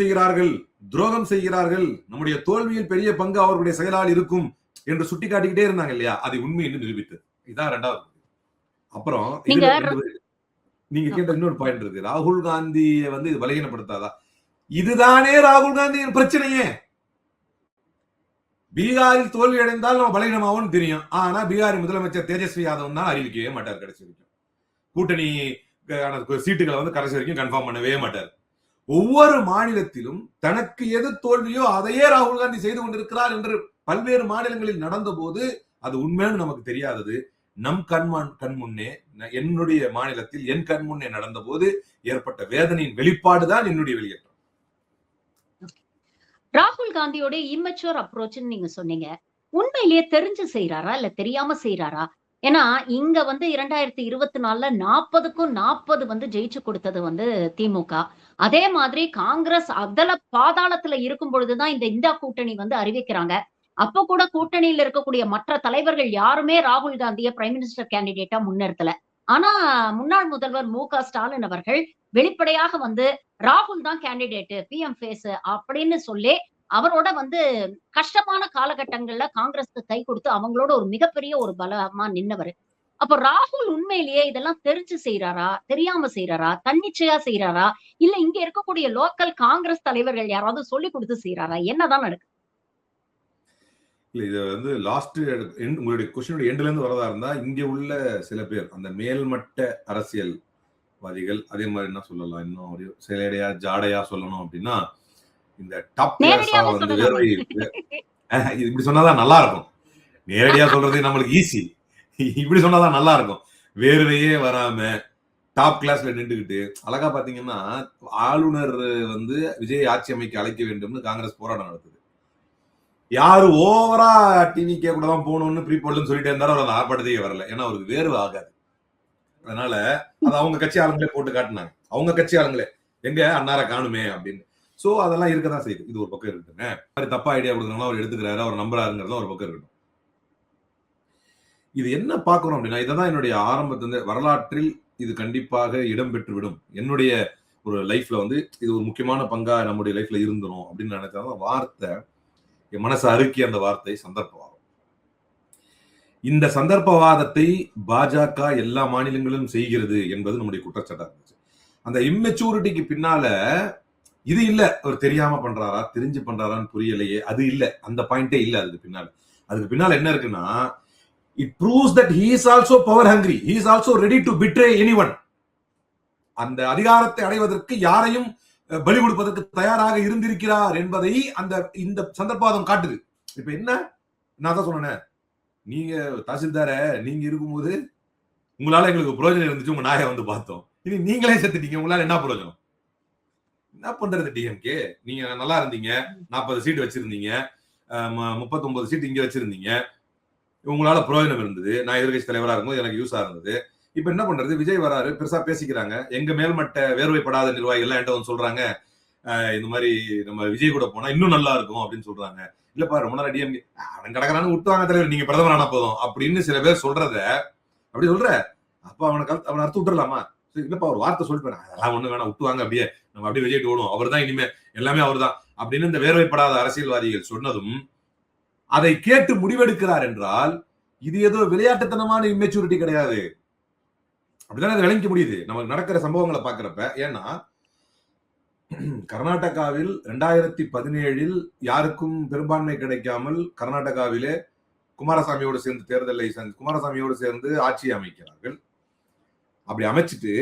செய்கிறார்கள், நம்முடைய தோல்வியில் பெரிய பங்கு அவர்களுடைய செயலால் இருக்கும் என்று சுட்டிக்காட்டிக்கிட்டே இருந்தாங்க இல்லையா, அது உண்மை என்று நிரூபித்தது. இதான் ரெண்டாவது. அப்புறம் நீங்க கேட்ட இன்னொரு பாயிண்ட் இருக்கு. ராகுல் காந்தியை இது பலகீனப்படுத்தாதா? இதுதானே ராகுல் காந்தியின் பிரச்சனையே. பீகாரில் தோல்வி அடைந்தால் நம்ம பலகீனமாவும் தெரியும். ஆனா பீகார் முதலமைச்சர் தேஜஸ்வி யாதவ் தான் அறிவிக்கவே மாட்டார். கடைசி வரைக்கும் கூட்டணி சீட்டுகளை கடைசி வரைக்கும் கன்ஃபார்ம் பண்ணவே மாட்டார். ஒவ்வொரு மாநிலத்திலும் தனக்கு எது தோல்வியோ அதையே ராகுல் காந்தி செய்து கொண்டிருக்கிறார் என்று பல்வேறு மாநிலங்களில் நடந்த போது அது உண்மைன்னு நமக்கு தெரியாதது. நம் கண் முன்னே, என்னுடைய மாநிலத்தில் என் கண் முன்னே நடந்த போது ஏற்பட்ட வேதனையின் வெளிப்பாடுதான் என்னுடைய வெளியேற்றம். ராகுல் காந்தியோட இம்மெச்சூர் அப்ரோச் நீங்க சொன்னீங்க. உண்மையிலேயே தெரிஞ்சு செய்யறாரா இல்ல தெரியாம செய்யறாரா? ஏன்னா இங்க 2024 40க்கும் 40 ஜெயிச்சு கொடுத்தது திமுக. அதே மாதிரி காங்கிரஸ் அதல பாதாளத்துல இருக்கும் பொழுதுதான் இந்த இந்தியா கூட்டணி அறிவிக்கிறாங்க. அப்ப கூட கூட்டணியில் இருக்கக்கூடிய மற்ற தலைவர்கள் யாருமே ராகுல் காந்திய பிரைம் மினிஸ்டர் கேண்டிடேட்டா முன்னிறுத்தல. ஆனா முன்னாள் முதல்வர் மு.க. ஸ்டாலின் அவர்கள் வெளிப்படையாக ராகுல் தான் கேண்டிடேட், பிஎம் ஃபேஸ் அப்படின்னு சொல்லி அவரோட கஷ்டமான காலகட்டங்கள்ல காங்கிரஸ்க்கு கை கொடுத்து அவங்களோட ஒரு மிகப்பெரிய ஒரு பலமா நின்னவர். அப்ப ராகுல் உண்மையிலேயே இதெல்லாம் தெரிஞ்சு செய்யறாரா, தெரியாம செய்யறாரா, தன்னிச்சையா செய்யறாரா, இல்ல இங்க இருக்கக்கூடிய லோக்கல் காங்கிரஸ் தலைவர்கள் யாராவது சொல்லி கொடுத்து செய்யறாரா? என்னதான் நடக்கு? இல்ல, இது லாஸ்ட் உங்களுடைய கொஸ்டினோட எண்ட்ல இருந்து வரதா இருந்தா, இங்க உள்ள சில பேர் அந்த மேல்மட்ட அரசியல்வாதிகள், அதே மாதிரி என்ன சொல்லலாம், இன்னும் ஒரு சிலையடையா ஜாடையா சொல்லணும் அப்படின்னா, இந்த டாப் கிளாஸா வேர்வை இப்படி சொன்னாதான் நல்லா இருக்கும். நேரடியா சொல்றது நம்மளுக்கு ஈஸி, இப்படி சொன்னாதான் நல்லா இருக்கும். வேர்வையே வராம டாப் கிளாஸ்ல நின்றுகிட்டு அழகா பாத்தீங்கன்னா, ஆளுநர் விஜய் ஆட்சி அமைக்க அழைக்க வேண்டும்னு காங்கிரஸ் போராட்டம் நடத்துது. யாரு ஓவரா டிவிக்கே கூட தான் போகணும்னு ப்ரீபோல்னு சொல்லிட்டே இருந்தாலும் அவர் அந்த ஆர்ப்பாட்டத்தையே வரல. ஏன்னா அவருக்கு வேர்வை ஆகாது. அதனால அது அவங்க கட்சி ஆளுங்களே போட்டு காட்டினாங்க. அவங்க கட்சி ஆளுங்களே எங்க அன்னார காணுமே அப்படின்னு. சோ அதெல்லாம் இருக்கதான் செய்யுது. இது ஒரு பக்கம் இருக்குங்க. தப்பா ஐடியா கொடுக்கறவங்க அவர் எடுத்துக்கிறாரு, அவர் நம்புறாருங்கிறது ஒரு பக்கம் இருக்கட்டும். இது என்ன பாக்குறோம் அப்படின்னா, இதான் என்னுடைய ஆரம்பத்துல வரலாற்றில் இது கண்டிப்பாக இடம்பெற்றுவிடும். என்னுடைய ஒரு லைஃப்ல இது ஒரு முக்கியமான பங்கா நம்முடைய லைஃப்ல இருந்துரும் அப்படின்னு நினைச்சாதான் வார்த்தை என் மனசு அறுக்கி அந்த வார்த்தை சந்தர்ப்பவாதம். இந்த சந்தர்ப்பவாதத்தை பாஜக எல்லா மாநிலங்களிலும் செய்கிறது என்பது நம்முடைய குற்றச்சாட்டா இருந்துச்சு. அந்த இம்மெச்சூரிட்டிக்கு பின்னால இது இல்ல, அவர் தெரியாம பண்றாரா தெரிஞ்சு பண்றாரான்னு புரியலையே, அது இல்ல, அந்த பாயிண்டே இல்ல. அதுக்கு பின்னால என்ன இருக்குன்னா, it proves that he is also power hungry, he is also ready to betray anyone. அந்த அதிகாரத்தை அடைவதற்கு யாரையும் பலி கொடுப்பதற்கு தயாராக இருந்திருக்கிறார் என்பதை இந்த சந்தர்ப்பம் காட்டுது. இப்ப என்ன, நான் தான் சொன்னேன், நீங்க தாசில்தார நீங்க இருக்கும்போது உங்களால எங்களுக்கு பிரயோஜனம் இருந்துச்சு, உங்க நாயை வந்து பார்த்தோம், இனி நீங்களே செத்துட்டீங்க, உங்களால என்ன பிரயோஜனம்? என்ன பண்றது டிஎம்கே? நீங்க நல்லா இருந்தீங்க, 40 சீட் வச்சிருந்தீங்க, 39 சீட் இங்க வச்சிருந்தீங்க, உங்களால பிரயோஜனம் இருந்தது, நான் எதிர்கட்சி தலைவரா இருக்கும்போது எனக்கு யூஸா இருந்தது. இப்ப என்ன பண்றது? விஜய் வராரு, பெருசா பேசிக்கிறாங்க, எங்க மேல்மட்ட வேர்வைப்படாத நிர்வாகிகள் எல்லாம் என்கிட்ட வந்து சொல்றாங்க, இந்த மாதிரி நம்ம விஜய் கூட போனா இன்னும் நல்லா இருக்கும் அப்படின்னு சொல்றாங்க. இல்லப்பா ரொம்ப நாள் டிஎம்கே அவன் கிடக்கிறான்னு விட்டுவாங்க தலைவர், நீங்க பிரதமர் ஆனா போதும் அப்படின்னு சில பேர் சொல்றத அப்படி சொல்ற. அப்ப அவனை அறுத்து விட்டுறலாமா? இல்லப்பா ஒரு வார்த்தை சொல்லிட்டு அதெல்லாம் ஒண்ணு வேணாம், விட்டுவாங்க, அப்படியே நம்ம அப்படியே விஜய்ட்டு ஓடும், அவர் தான் இனிமே எல்லாமே அவர் தான் அப்படின்னு இந்த வேர்வைப்படாத அரசியல்வாதிகள் சொன்னதும் அதை கேட்டு முடிவெடுக்கிறார் என்றால் இது ஏதோ விளையாட்டுத்தனமான இம்மெச்சூரிட்டி கிடையாது. அப்படிதான் அதை விளங்கிக்க முடியுது நமக்கு நடக்கிற சம்பவங்களை பாக்குறப்ப. ஏன்னா கர்நாடகாவில் 2017 யாருக்கும் பெரும்பான்மை கிடைக்காமல் கர்நாடகாவிலே குமாரசாமியோடு சேர்ந்து ஆட்சியை அமைக்கிறார்கள். அப்படி அமைச்சிட்டு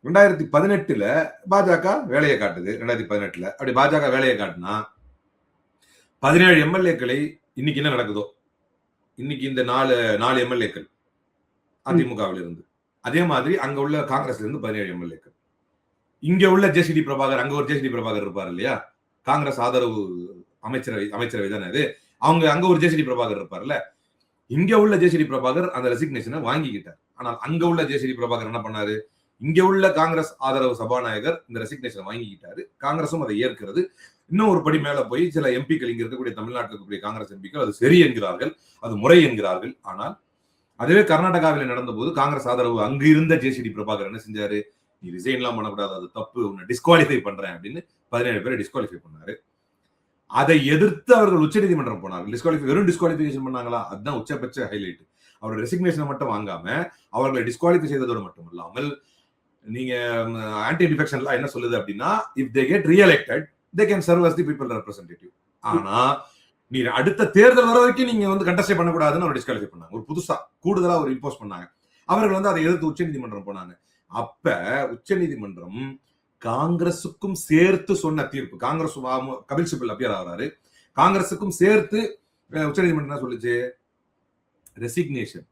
2018 பாஜக வேலையை காட்டுது. 2018 அப்படி பாஜக வேலையை காட்டுனா 17 எம்எல்ஏக்களை இன்னைக்கு என்ன நடக்குதோ, இன்னைக்கு இந்த 4 எம்எல்ஏக்கள் அதிமுகவில் இருந்து, அதே மாதிரி அங்க உள்ள காங்கிரஸ்ல இருந்து 17 எம்எல்ஏக்கள், இங்க உள்ள ஜேசிடி பிரபாகர், அங்க ஒரு ஜேசிடி பிரபாகர் இருப்பார் இல்லையா, காங்கிரஸ் ஆதரவு அமைச்சரவை தானே அது, அங்க ஒரு ஜேசிடி பிரபாகர் இருப்பார்ல, இங்க உள்ள ஜேசிடி பிரபாகர் அந்த ரெசிக்னேஷனை வாங்கிக்கிட்டார். ஆனால் அங்க உள்ள ஜேசிடி பிரபாகர் என்ன பண்ணாரு, இங்க உள்ள காங்கிரஸ் ஆதரவு சபாநாயகர் இந்த ரெசிக்னேஷனை வாங்கிக்கிட்டாரு, காங்கிரசும் அதை ஏற்கிறது. இன்னும் ஒரு படி மேல போய் சில எம்பிக்கள், இங்க இருக்கக்கூடிய தமிழ்நாட்டில் இருக்கக்கூடிய காங்கிரஸ் எம்பிக்கள் அது சரி என்கிறார்கள், அது முறை என்கிறார்கள். ஆனால் அதுவே கர்நாடகாவில் நடந்த போது காங்கிரஸ் ஆதரவு அங்கு இருந்த ஜேசிடி பிரபாகர் என்ன செஞ்சாரு, நீ ரிசைன் எல்லாம் பண்ணக்கூடாது, அது தப்பு, உன்னை டிஸ்குவாலிஃபை பண்றேன் அப்படின்னு 17 பேரை டிஸ்குவாலிஃபை பண்ணாரு. அதை எதிர்த்து அவர்கள் உச்சநீதிமன்றம் போனார்கள். வெறும் டிஸ்குவாலிஃபிகேஷன் பண்ணாங்களா? அதுதான் உச்சபட்ச ஹைலைட். அவரோட ரெசிக்னேஷனை மட்டும் வாங்காம அவர்களை டிஸ்குவாலிஃபை செய்ததோடு மட்டும் இல்லாமல், நீங்க ஆன்டி டிஃபெக்ஷன் லா என்ன சொல்லுது அப்படின்னா, if they get reelected they can serve as the people representative. ஆனா நீ அடுத்த தேர்தல் வர வரைக்கும் நீங்க வந்து கண்டஸ்ட் பண்ணக்கூடாதுன்னு அவர் டிஸ்குவாலிஃபை பண்ணாங்க. ஒரு புதுசா கூடுதலா ஒரு இம்போஸ் பண்ணாங்க. அவர்கள் வந்து அதை எதிர்த்து உச்சநீதிமன்றம் போனாங்க. அப்ப உச்சநீதிமன்றம் காங்கிரசுக்கும் சேர்த்து சொன்ன தீர்ப்பு, காங்கிரஸ் கபில் சிபல் அப்பியர் ஆகிறாரு, காங்கிரசுக்கும் சேர்த்து உச்சநீதிமன்றம் என்ன சொல்லுச்சு, resignation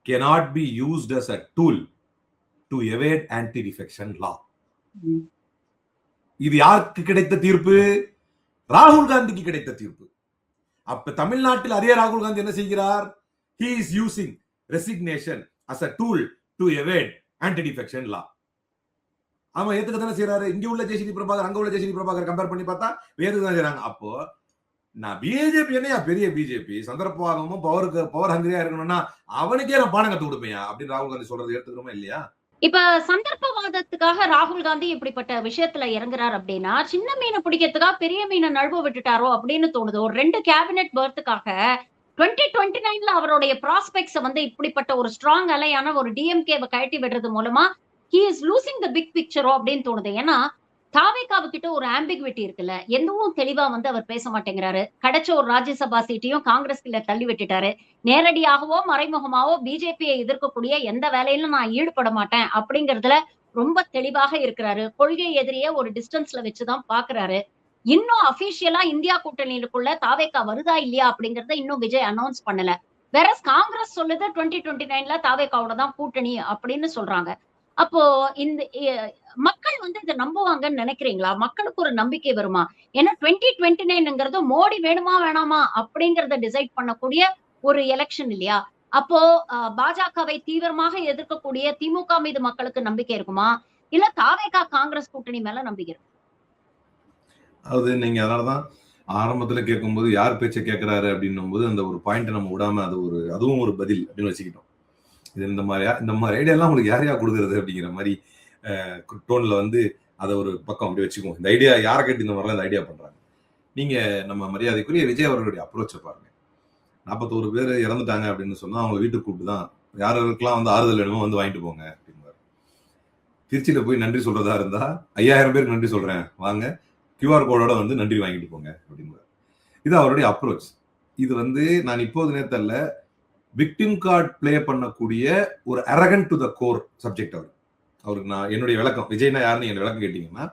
cannot be used as a tool to evade anti-defection law. இது யாருக்கு கிடைத்த தீர்ப்பு? ராகுல் காந்திக்கு கிடைத்த தீர்ப்பு. அப்ப தமிழ்நாட்டில் அதே ராகுல் காந்தி என்ன செய்கிறார்? He is using resignation as a tool to evade anti-defection law. அவன் ஏத்துக்க தானே செய்யறாரு. இங்க உள்ள ஜேசிடி பிரபாகர், அங்க உள்ள ஜேசிடி பிரபாகர் கம்பேர் பண்ணி பார்த்தா வேறு தான் செய்யறாங்க. அப்போ நான் பிஜேபி என்னையா பெரிய பிஜேபி சந்தர்ப்பவாதமும் பவர் ஹங்கிரியா இருக்கணும்னா அவனுக்கே நான் பாடம் கத்து கொடுப்பேன் அப்படின்னு ராகுல் காந்தி சொல்றது எடுத்துக்கிறோமா இல்லையா? இப்ப சந்தர்ப்பவாதத்துக்காக ராகுல் காந்தி இப்படிப்பட்ட விஷயத்துல இறங்குறாரு அப்படின்னா, சின்ன மீனை பிடிக்கிறதுக்காக பெரிய மீனை நழுவ விட்டுட்டாரோ அப்படின்னு தோணுது. ஒரு 2 கேபினெட் பர்த்துக்காக 2029 அவருடைய ப்ராஸ்பெக்ட்ஸ் வந்து இப்படிப்பட்ட ஒரு ஸ்ட்ராங் அலையான ஒரு டிஎம்கேவை கழட்டி விடுறது மூலமா he is losing the big picture அப்படின்னு தோணுது. ஏன்னா தாவேகாவு கிட்ட ஒரு ஆம்பிகுவிட்டி இருக்குல்ல, எதுவும் தெளிவா வந்து அவர் பேச மாட்டேங்கிறாரு. கிடைச்ச ஒரு ராஜ்யசபா சீட்டையும் காங்கிரஸ் கிட்ட தள்ளி விட்டுட்டாரு. நேரடியாகவோ மறைமுகமாவோ பிஜேபியை எதிர்க்கக்கூடிய எந்த வேலையிலும் நான் ஈடுபட மாட்டேன் அப்படிங்கறதுல ரொம்ப தெளிவாக இருக்கிறாரு. கொள்கை எதிரியே ஒரு டிஸ்டன்ஸ்ல வச்சுதான் பாக்குறாரு. இன்னும் அபிஷியலா இந்தியா கூட்டணிக்குள்ள தாவேகா வருதா இல்லையா அப்படிங்கறத இன்னும் விஜய் அனௌன்ஸ் பண்ணல. வேற காங்கிரஸ் சொல்லுது 2029 தாவேகாவோட தான் கூட்டணி அப்படின்னு சொல்றாங்க. அப்போ இந்த மக்கள் வந்து இதை நம்புவாங்கன்னு நினைக்கிறீங்களா? மக்களுக்கு ஒரு நம்பிக்கை வருமா? ஏன்னா 2029ங்கிறது மோடி வேணுமா வேணாமா அப்படிங்கறத டிசைட் பண்ணக்கூடிய ஒரு எலெக்ஷன் இல்லையா? அப்போ பாஜகவை தீவிரமாக எதிர்க்கக்கூடிய திமுக மீது மக்களுக்கு நம்பிக்கை இருக்குமா, இல்ல தாவேகா காங்கிரஸ் கூட்டணி மேல நம்பிக்கை இருக்கும்? அது நீங்க அதனாலதான் ஆரம்பத்துல கேட்கும்போது யார் பேச்சை கேட்கிறாரு அப்படின்னும் போது அந்த ஒரு பாயிண்ட் நம்ம விடாம அதுவும் ஒரு பதில் அப்படின்னு வச்சுக்கிட்டோம். இது இந்த மாதிரி ஐடியா எல்லாம் உங்களுக்கு யாரையா கொடுக்குறது அப்படிங்கிற மாதிரி டோன்ல வந்து அதை ஒரு பக்கம் அப்படி வச்சுக்குவோம். இந்த ஐடியா யாரை கேட்டு இந்த மாதிரிலாம் இந்த ஐடியா பண்றாங்க. நீங்க நம்ம மரியாதைக்குரிய விஜய் அவர்களுடைய அப்ரோச்சை பாருங்க. 41 பேர் இறந்துட்டாங்க அப்படின்னு சொன்னா அவங்க வீட்டுக்கு கூப்பிட்டு தான் யாருக்கெல்லாம் வந்து ஆறுதல் வேணுமோ வந்து வாங்கிட்டு போங்க அப்படின்னு. திருச்சியில போய் நன்றி சொல்றதா இருந்தா 5000 பேருக்கு நன்றி சொல்றேன் வாங்க, கியூஆர் கோடோட வந்து நன்றி வாங்கிட்டு போங்க அப்படின்னு. இது அவருடைய அப்ரோச். இது வந்து நான் இப்போது நேரத்தல்ல, விக்டிம் கார்டு பிளே பண்ணக்கூடிய ஒரு அரகன்ட் டு த கோர் சப்ஜெக்ட். அவருக்கு நான் என்னுடைய விளக்கம், விஜய்னா யாருன்னு என்ன விளக்கம் கேட்டீங்கன்னா,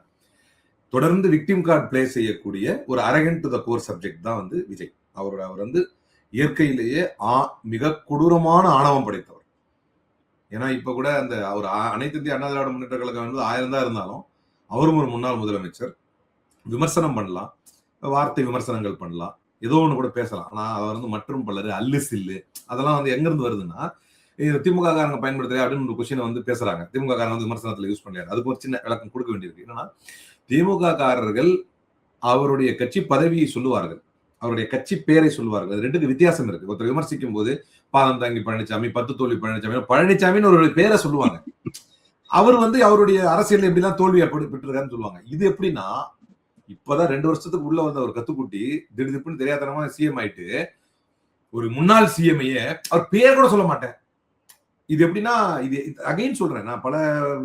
தொடர்ந்து விக்டிம் கார்டு பிளே செய்யக்கூடிய ஒரு அரகன்ட் டு த கோர் சப்ஜெக்ட் தான் வந்து விஜய். அவர் வந்து இயற்கையிலேயே மிக கொடூரமான ஆணவம் படைத்தவர். ஏன்னா இப்ப கூட அந்த அவர் அனைத்து இந்திய அண்ணா திராவிட முன்னேற்ற கழகம் வந்து 1000 தான் இருந்தாலும் அவரும் ஒரு முன்னாள் முதலமைச்சர். விமர்சனம் பண்ணலாம், வார்த்தை விமர்சனங்கள் பண்ணலாம், ஏதோ ஒண்ணு கூட பேசலாம். ஆனா அவர் வந்து மற்றும் பலரு அல்லு சில்லு அதெல்லாம் வந்து எங்க இருந்து வருதுன்னா, திமுக காரங்க பயன்படுத்துற அப்படின்னு ஒரு கொஸ்டினை வந்து பேசுறாங்க. திமுக காரங்க வந்து விமர்சனத்துல யூஸ் பண்ணல. அதுக்கு ஒரு சின்ன விளக்கம் கொடுக்க வேண்டியிருக்கு. என்னன்னா, திமுக காரர்கள் அவருடைய கட்சி பதவியை சொல்லுவார்கள், அவருடைய கட்சி பேரை சொல்லுவார்கள். அது ரெண்டுக்கு வித்தியாசம் இருக்கு. ஒருத்தர் விமர்சிக்கும் போது பாதம் தாங்கி பழனிசாமி, 10 தோல்வி பழனிசாமி, பழனிசாமின்னு ஒரு பேரை சொல்லுவாங்க. அவர் வந்து அவருடைய அரசியல் எப்படிலாம் தோல்வி பெற்றிருக்காருன்னு சொல்லுவாங்க. இது எப்படின்னா, இப்பதான் 2 வருஷத்துக்கு உள்ள வந்த ஒரு கத்துக்குட்டி திடீர்னு தெரியாதனமா சிஎம் ஆயிட்டு ஒரு முன்னாள் சிஎம்ஐய அவர் பேர் கூட சொல்ல மாட்டேன். இது எப்படின்னா, இது அகைன் சொல்றேன், நான் பல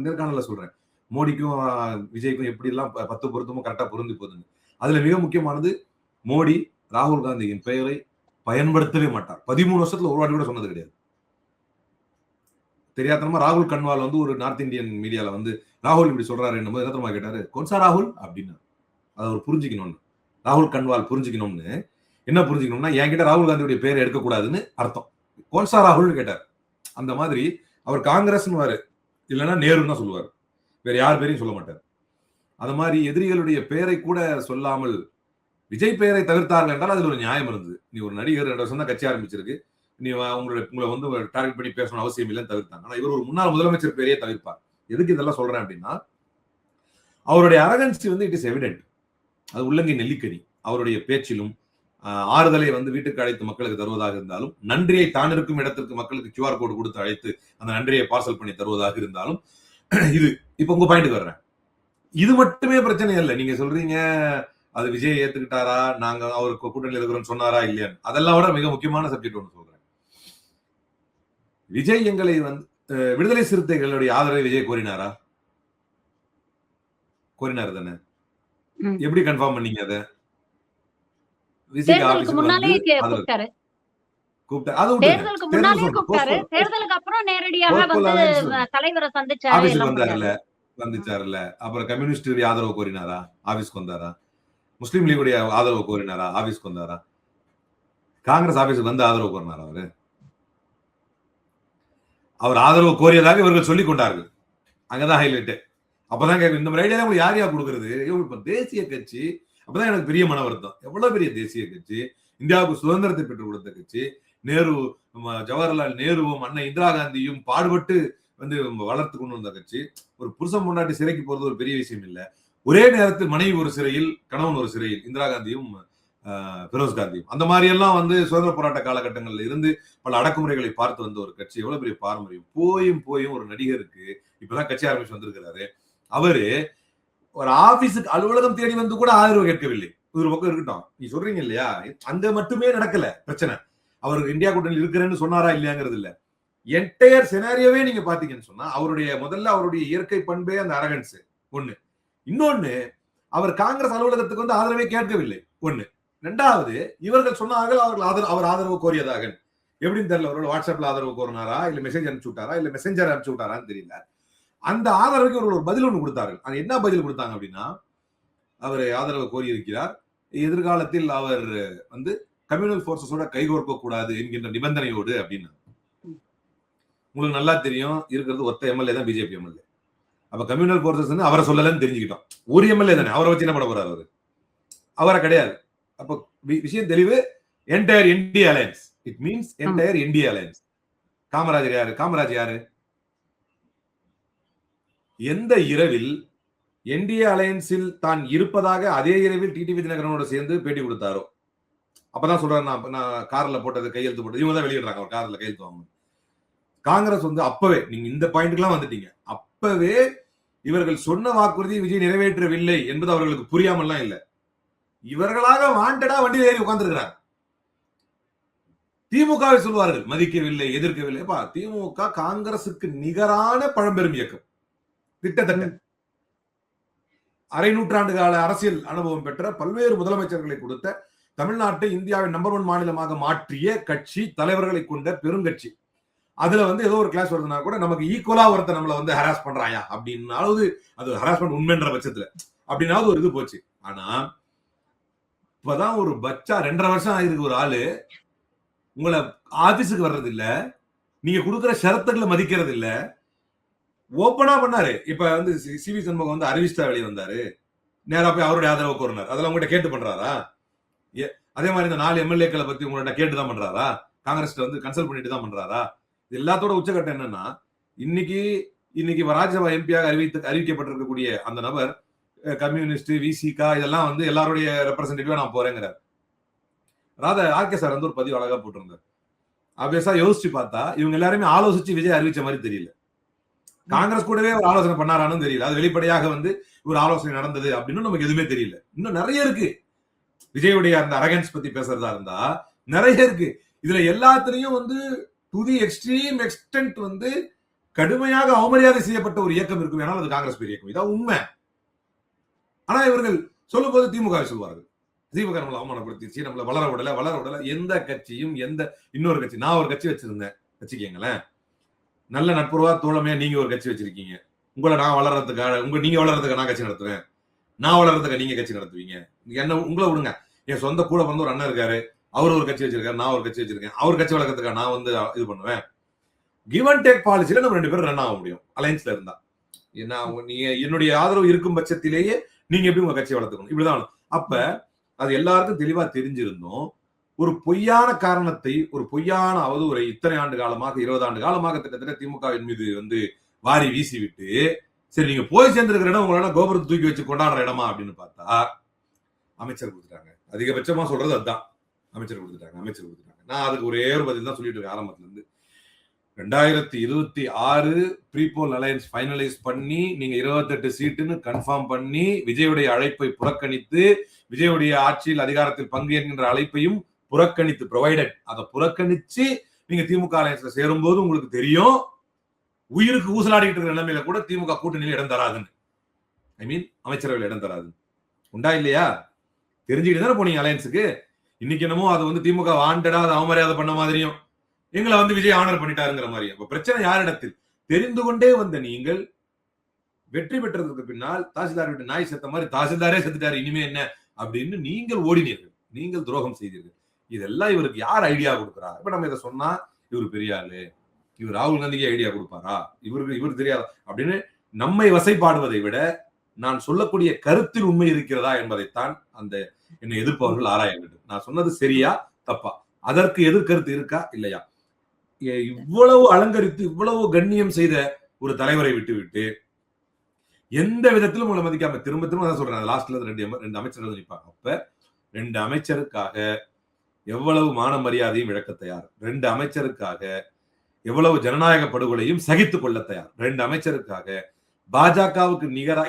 நேர்காணல சொல்றேன், மோடிக்கும் விஜய்க்கும் எப்படி எல்லாம் 10 பொருத்தமும் கரெக்டா பொருந்தி போகுதுன்னு. அதுல மிக முக்கியமானது, மோடி ராகுல் காந்தியின் பெயரை பயன்படுத்தவே மாட்டார். 13 வருஷத்துல ஒரு வாட்டி கூட சொன்னது கிடையாது. தெரியாதனமா ராகுல் கன்வால் வந்து ஒரு நார்த் இந்தியன் மீடியால வந்து ராகுல் இப்படி சொல்றாரு என்னும் என்ன தெரியுமா கேட்டாரு, கொன்சா ராகுல் அப்படின்னு. அதை அவர் புரிஞ்சுக்கணும்னு, ராகுல் கன்வால் புரிஞ்சுக்கணும்னு. என்ன புரிஞ்சுக்கணும்னா, என்கிட்ட ராகுல் காந்தியுடைய பேரை எடுக்கக்கூடாதுன்னு அர்த்தம். கோன்சா ராகுல் கேட்டார். அந்த மாதிரி அவர் காங்கிரஸ்னு வாரு, இல்லைன்னா நேருன்னு தான் சொல்லுவார், வேற யார் பேரையும் சொல்ல மாட்டார். அது மாதிரி எதிரிகளுடைய பெயரை கூட சொல்லாமல் விஜய் பெயரை தவிர்த்தார்கள் என்றால் அதுல ஒரு நியாயம் இருந்தது. நீ ஒரு நடிகர் 2 வருஷம் தான் கட்சி ஆரம்பிச்சிருக்கு, நீ உங்களை வந்து டார்கெட் பண்ணி பேசணும் அவசியம் இல்லைன்னு தவிர்த்தாங்க. ஆனா இவர் ஒரு முன்னாள் முதலமைச்சர் பேரையே தவிர்ப்பார். எதுக்கு இதெல்லாம் சொல்றேன் அப்படின்னா, அவருடைய அரகன்சி வந்து இட் இஸ் எவிடென்ட். அது உள்ளங்கை நெல்லிக்கனி. அவருடைய பேச்சிலும் ஆறுதலை வந்து வீட்டுக்கு அழைத்து மக்களுக்கு தருவதாக இருந்தாலும், நன்றியை தான் இருக்கும் இடத்திற்கு மக்களுக்கு QR கோடு கொடுத்து அழைத்து அந்த நன்றியை பார்சல் பண்ணி தருவதாக இருந்தாலும், இது இப்ப உங்க பாயிண்ட்க்கு வர்றேன். இது மட்டுமே பிரச்சனை இல்லை. நீங்க சொல்றீங்க அது விஜய் ஏத்துக்கிட்டாரா, நாங்க அவருக்கு கூட்டணியில் இருக்கிறோம் சொன்னாரா இல்லையா, அதெல்லாம் விட மிக முக்கியமான சப்ஜெக்ட் ஒன்று சொல்றேன். விஜய் எங்களை வந்து விடுதலை சிறுத்தைகளுடைய ஆதரவை விஜய் கோரினாரா? கோரினாரு தானே? எப்படி கன்ஃபார்ம் பண்ணீங்க? அதை தேர்தலுக்கு முன்னாலே கூப்பிட்டாரு. தேர்தலுக்கு முன்னாலே கூப்பிட்டாரு. தேர்தலுக்கு அப்புறம் நேரடியாக வந்து தலைவரை சந்திச்சாருல்ல. அப்புறம் கம்யூனிஸ்ட் ஆதரவு கோரினாரா? ஆபீஸ்க்கு வந்தாரா? முஸ்லீம் லீகுடைய ஆதரவு கோரினாரா? ஆபீஸ்க்கு வந்தாரா? காங்கிரஸ் ஆபீஸுக்கு வந்து ஆதரவு கோரினாரா? அவர் ஆதரவு கோரியதாக இவர்கள் சொல்லிக் கொண்டார்கள். அங்கதான் ஹைலைட். அப்பதான் கேட்கும், இந்த மாதிரி ஐடியா உங்களுக்கு யார் யார் கொடுக்கறது? இப்ப தேசிய கட்சி, அப்பதான் எனக்கு பெரிய மன வருத்தம். எவ்வளவு பெரிய தேசிய கட்சி, இந்தியாவுக்கு சுதந்திரத்தை பெற்றுக் கொடுத்த கட்சி, நேரு, ஜவஹர்லால் நேருவும் அண்ணன் இந்திரா காந்தியும் பாடுபட்டு வந்து வளர்த்து கொண்டு வந்த கட்சி. ஒரு புருஷன் முன்னாடி சிறைக்கு போறது ஒரு பெரிய விஷயம் இல்லை. ஒரே நேரத்தில் மனைவி ஒரு சிறையில், கணவன் ஒரு சிறையில், இந்திரா காந்தியும் பெரோஸ் காந்தியும். அந்த மாதிரி எல்லாம் வந்து சுதந்திர போராட்ட காலகட்டங்கள்ல இருந்து பல அடக்குமுறைகளை பார்த்து வந்த ஒரு கட்சி. எவ்வளவு பெரிய பாரம்பரியம். போயும் ஒரு நடிகருக்கு இப்பதான் கட்சி ஆரம்பிச்சு வந்திருக்கிறாரு. அவரு ஒரு ஆபீஸுக்கு அலுவலகம் தேடி வந்து கூட ஆதரவு கேட்கவில்லை. ஒரு பக்கம் இருக்கட்டும், நீ சொல்றீங்க இல்லையா, அங்க மட்டுமே நடக்கல பிரச்சனை. அவர் இந்தியா கூட்டணியில் இருக்கிறேன்னு சொன்னாரா இல்லையாங்கிறது இல்ல. என்டையர் செனாரியோவே நீங்க பாத்தீங்கன்னு சொன்னா, முதல்ல அவருடைய இயற்கை பண்பே அந்த அரகன்ஸ் ஒண்ணு. இன்னொன்னு, அவர் காங்கிரஸ் அலுவலகத்துக்கு வந்து ஆதரவே கேட்கவில்லை ஒண்ணு. ரெண்டாவது, இவர்கள் சொன்னார்கள் அவர் ஆதரவு கோரியதாக. எப்படின்னு தெரியல, அவரோட வாட்ஸ்அப்ல ஆதரவு கோரினாரா, இல்ல மெசேஜ் அனுப்பிச்சு விட்டாரா, இல்ல மெசேஞ்சர் அனுப்பிச்சு விட்டாரான்னு தெரியல. அந்த ஆதரவுக்கு இவர்கள் ஒரு பதில் ஒன்று கொடுத்தார்கள். அது என்ன பதில் கொடுத்தாங்க அப்படின்னா, அவர் ஆதரவு கோரியிருக்கிறார், எதிர்காலத்தில் அவர் வந்து கம்யூனல் போர்சஸோட கைகோர்க்க கூடாது என்கின்ற நிபந்தனையோடு அப்படின்னு. உங்களுக்கு நல்லா தெரியும், இருக்கிறது ஒத்த எம்எல்ஏ தான், பிஜேபி எம்எல்ஏ. அப்ப கம்யூனல் போர்சஸ் அவரை சொல்லலன்னு தெரிஞ்சுக்கிட்டோம். ஒரு எம்எல்ஏ தானே, அவரை வச்சு என்ன பண்ண போறாரு? அவரை கிடையாது. அப்ப விஷயம் தெளிவு. என்டையர் இந்திய அலையன்ஸ், இட் மீன்ஸ் என்டையர் இந்திய அலையன்ஸ். காமராஜர் யாரு? காமராஜ் யாரு? எந்த இரவில் என்டிஏ அலையன்ஸில் தான் இருப்பதாக அதே இரவில் டிடிவி தினகரனோட சேர்ந்து பேட்டி கொடுத்தாரோ அப்பதான் சொல்றாரு, நான் கார்ல போட்டது கையெழுத்து போட்டது இவங்க தான் வெளியிடுறாங்க, அவர் கார்ல கையெழுத்து வாங்க. காங்கிரஸ் வந்து அப்பவே, நீங்க இந்த பாயிண்ட்லாம் வந்துட்டீங்க, அப்பவே இவர்கள் சொன்ன வாக்குறுதி விஜய் நிறைவேற்றவில்லை என்பது அவர்களுக்கு புரியாமல்லாம் இல்லை. இவர்களாக வாண்டடா வண்டியில் ஏறி உட்கார்ந்துருக்கிறார். திமுகவை சொல்வார்கள் மதிக்கவில்லை, எதிர்க்கவில்லை. திமுக காங்கிரசுக்கு நிகரான பழம்பெரும் இயக்கம். திட்டத்தட்ட அரை நூற்றாண்டு கால அரசியல் அனுபவம் பெற்ற பல்வேறு முதலமைச்சர்களை கொடுத்த தமிழ்நாட்டை இந்தியாவின் நம்பர் 1 மாநிலமாக மாற்றிய கட்சி, தலைவர்களை கொண்ட பெருங்கட்சி. அதுல ஏதோ ஒரு கிளாஸ் வருதுன்னா கூட நமக்கு ஈக்குவலா ஒருத்தர் நம்மள ஹராஸ் பண்றாயா அப்படின்னாவது, அது ஹராஸ்மெண்ட் உண்மைன்ற பட்சத்துல அப்படின்னாவது ஒரு இது போச்சு. ஆனா இப்பதான் ஒரு பச்சா 2.5 வருஷம் ஆயிருக்கு ஒரு ஆளு உங்களை ஆபீஸுக்கு வர்றது இல்ல, நீங்க கொடுக்குற ஷரத்துக்களை மதிக்கிறது இல்ல, ஓப்பனா பண்ணாரு. இப்ப சிவி சண்முகம் அறிவிஸ்டா வெளியே வந்தாரு, நேரா போய் அவருடைய ஆதரவு கோரினார். அதெல்லாம் உங்கள்கிட்ட கேட்டு பண்றாரா? அதே மாதிரி இந்த 4 எம்எல்ஏக்களை பத்தி உங்கள்கிட்ட கேட்டுதான் பண்றாரா? காங்கிரஸ் கன்சல்ட் பண்ணிட்டு தான் பண்றாரா? எல்லாத்தோட உச்சகட்டம் என்னன்னா, இன்னைக்கு ராஜ்யசபா எம்பியாக அறிவிக்கப்பட்டிருக்கக்கூடிய அந்த நபர் கம்யூனிஸ்ட், விசிகா இதெல்லாம் எல்லாருடைய ரெப்ரசன்டேட்டிவா நான் போறேங்கிறார். ஆர்கே சார் ஒரு பதிவு அழகா போட்டிருந்தார். ஆப்வியஸா யோசிச்சு பார்த்தா இவங்க எல்லாருமே ஆலோசிச்சு விஜய் அறிவிச்ச மாதிரி தெரியல. காங்கிரஸ் கூடவே ஒரு ஆலோசனை பண்ணாரான்னு தெரியல. அது வெளிப்படையாக ஒரு ஆலோசனை நடந்தது அப்படின்னு நமக்கு எதுவுமே தெரியல. இன்னும் நிறைய இருக்கு. விஜயுடைய அந்த அரகன்ஸ் பத்தி பேசுறதா இருந்தா நிறைய இருக்கு. இதுல எல்லாத்திலையும் டு தி எக்ஸ்ட்ரீம் எக்ஸ்டென்ட் கடுமையாக அவமரியாதை செய்யப்பட்ட ஒரு இயக்கம் இருக்கும். ஏன்னா அது காங்கிரஸ் பெரிய இயக்கம், இதான் உண்மை. ஆனா இவர்கள் சொல்லும் போது திமுக சொல்வார்கள், திமுக நம்மளை அவமானப்படுத்திச்சு, நம்மளை வளர விடல. எந்த கட்சியும் இன்னொரு கட்சி, நான் ஒரு கட்சி வச்சிருந்தேன் வச்சுக்கீங்களேன், நல்ல நட்புறவா தோழமையா நீங்க ஒரு கட்சி வச்சிருக்கீங்க, உங்களை நான் வளர்றதுக்காக நீங்க வளர்றதுக்கு நான் கட்சி நடத்துவேன், நான் வளர்றதுக்கு நீங்க கட்சி நடத்துவீங்க, என்ன உங்களை விடுங்க. என் சொந்த கூட ஒரு அண்ணன் இருக்காரு, அவர் ஒரு கட்சி வச்சிருக்காரு, நான் ஒரு கட்சி வச்சிருக்கேன், அவர் கட்சி வளர்க்கறதுக்காக நான் இது பண்ணுவேன். கிவ் அண்ட் டேக் பாலிசியில நம்ம 2 பேரும் ரன் ஆக முடியும் அலைன்ஸ்ல இருந்தா. ஏன்னா நீங்க என்னுடைய ஆதரவு இருக்கும் பட்சத்திலேயே நீங்க எப்படி உங்க கட்சி வளர்த்துக்கணும், இப்படிதான். அப்ப அது எல்லாருக்கும் தெளிவா தெரிஞ்சிருந்தோம். ஒரு பொய்யான காரணத்தை, ஒரு பொய்யான அவதூறை இத்தனை ஆண்டு காலமாக, 20 ஆண்டு காலமாக கிட்டத்தட்ட திமுகவின் மீது வாரி வீசி விட்டு, சரி நீங்க போய் சேர்ந்திருக்கிற இடம் உங்களால கோபுரத்தை தூக்கி வச்சு கொண்டாடுற இடமா அப்படின்னு பார்த்தா அமைச்சர் கொடுத்துட்டாங்க. அதிகபட்சமா சொல்றது அதுதான், அமைச்சர் கொடுத்துட்டாங்க. நான் அதுக்கு ஒரே ஒரு பதில் தான் சொல்லிட்டு இருக்கேன் ஆரம்பத்துல இருந்து. 2026 ப்ரீபோல் அலையன்ஸ் ஃபைனலைஸ் பண்ணி நீங்க 28 சீட்டுன்னு கன்ஃபார்ம் பண்ணி விஜயுடைய அழைப்பை புறக்கணித்து, விஜயுடைய ஆட்சியில் அதிகாரத்தில் பங்கு என்கின்ற அழைப்பையும் புறக்கணித்து, ப்ரொவைடட் அதை புறக்கணிச்சு நீங்க திமுக அலையன்ஸ்ல சேரும் போது உங்களுக்கு தெரியும் உயிருக்கு ஊசலாடிட்டு இருக்கிற நிலைமையில கூட திமுக கூட்டணியில் இடம் தராதுன்னு. அமைச்சரவையில் இடம் தராது. உண்டா இல்லையா? தெரிஞ்சுக்கிட்டு தானே போனீங்க அலையன்ஸுக்கு. இன்னைக்கு என்னமோ அது திமுக வாண்டடா அதை அவமரியாதை பண்ண மாதிரியும், எங்களை விஜய் ஆனர் பண்ணிட்டாருங்கிற மாதிரியும். அப்ப பிரச்சனை யாரிடத்தில்? தெரிந்து கொண்டே வந்த நீங்கள் வெற்றி பெற்றதுக்கு பின்னால் தாசில்தார் வீட்டு நாய் செத்த மாதிரி தாசில்தாரே செத்துட்டாரு, இனிமே என்ன அப்படின்னு நீங்கள் ஓடினீர்கள், நீங்கள் துரோகம் செய்தீர்கள். இதெல்லாம் இவருக்கு யார் ஐடியா கொடுக்குறா? இப்ப நம்ம இதை சொன்னா இவர் பெரிய ஆளு, இவர் ராகுல் காந்திக்கு ஐடியா கொடுப்பாரா, இவருக்கு தெரியாது அப்படின்னு நம்மை வசைப்பாடுவதை விட நான் சொல்லக்கூடிய கருத்தில் உண்மை இருக்கிறதா என்பதைத்தான் என்னை எதிர்ப்பவர்கள் ஆராய வேண்டும். நான் சொன்னது சரியா தப்பா, அதற்கு எதிர்கருத்து இருக்கா இல்லையா? இவ்வளவு அலங்கரித்து இவ்வளவு கண்ணியம் செய்த ஒரு தலைவரை விட்டு எந்த விதத்திலும் உங்களை மதிக்காம திரும்ப தான் சொல்றேன். லாஸ்ட்ல 2 அமைச்சர்கள் நிற்பாங்க. அப்ப 2 அமைச்சருக்காக எவ்வளவு மான மரியாதையும் இழக்க தயார், 2 அமைச்சருக்காக எவ்வளவு ஜனநாயக படுகொலையும் சகித்துக் கொள்ள தயார், 2 அமைச்சருக்காக பாஜகவுக்கு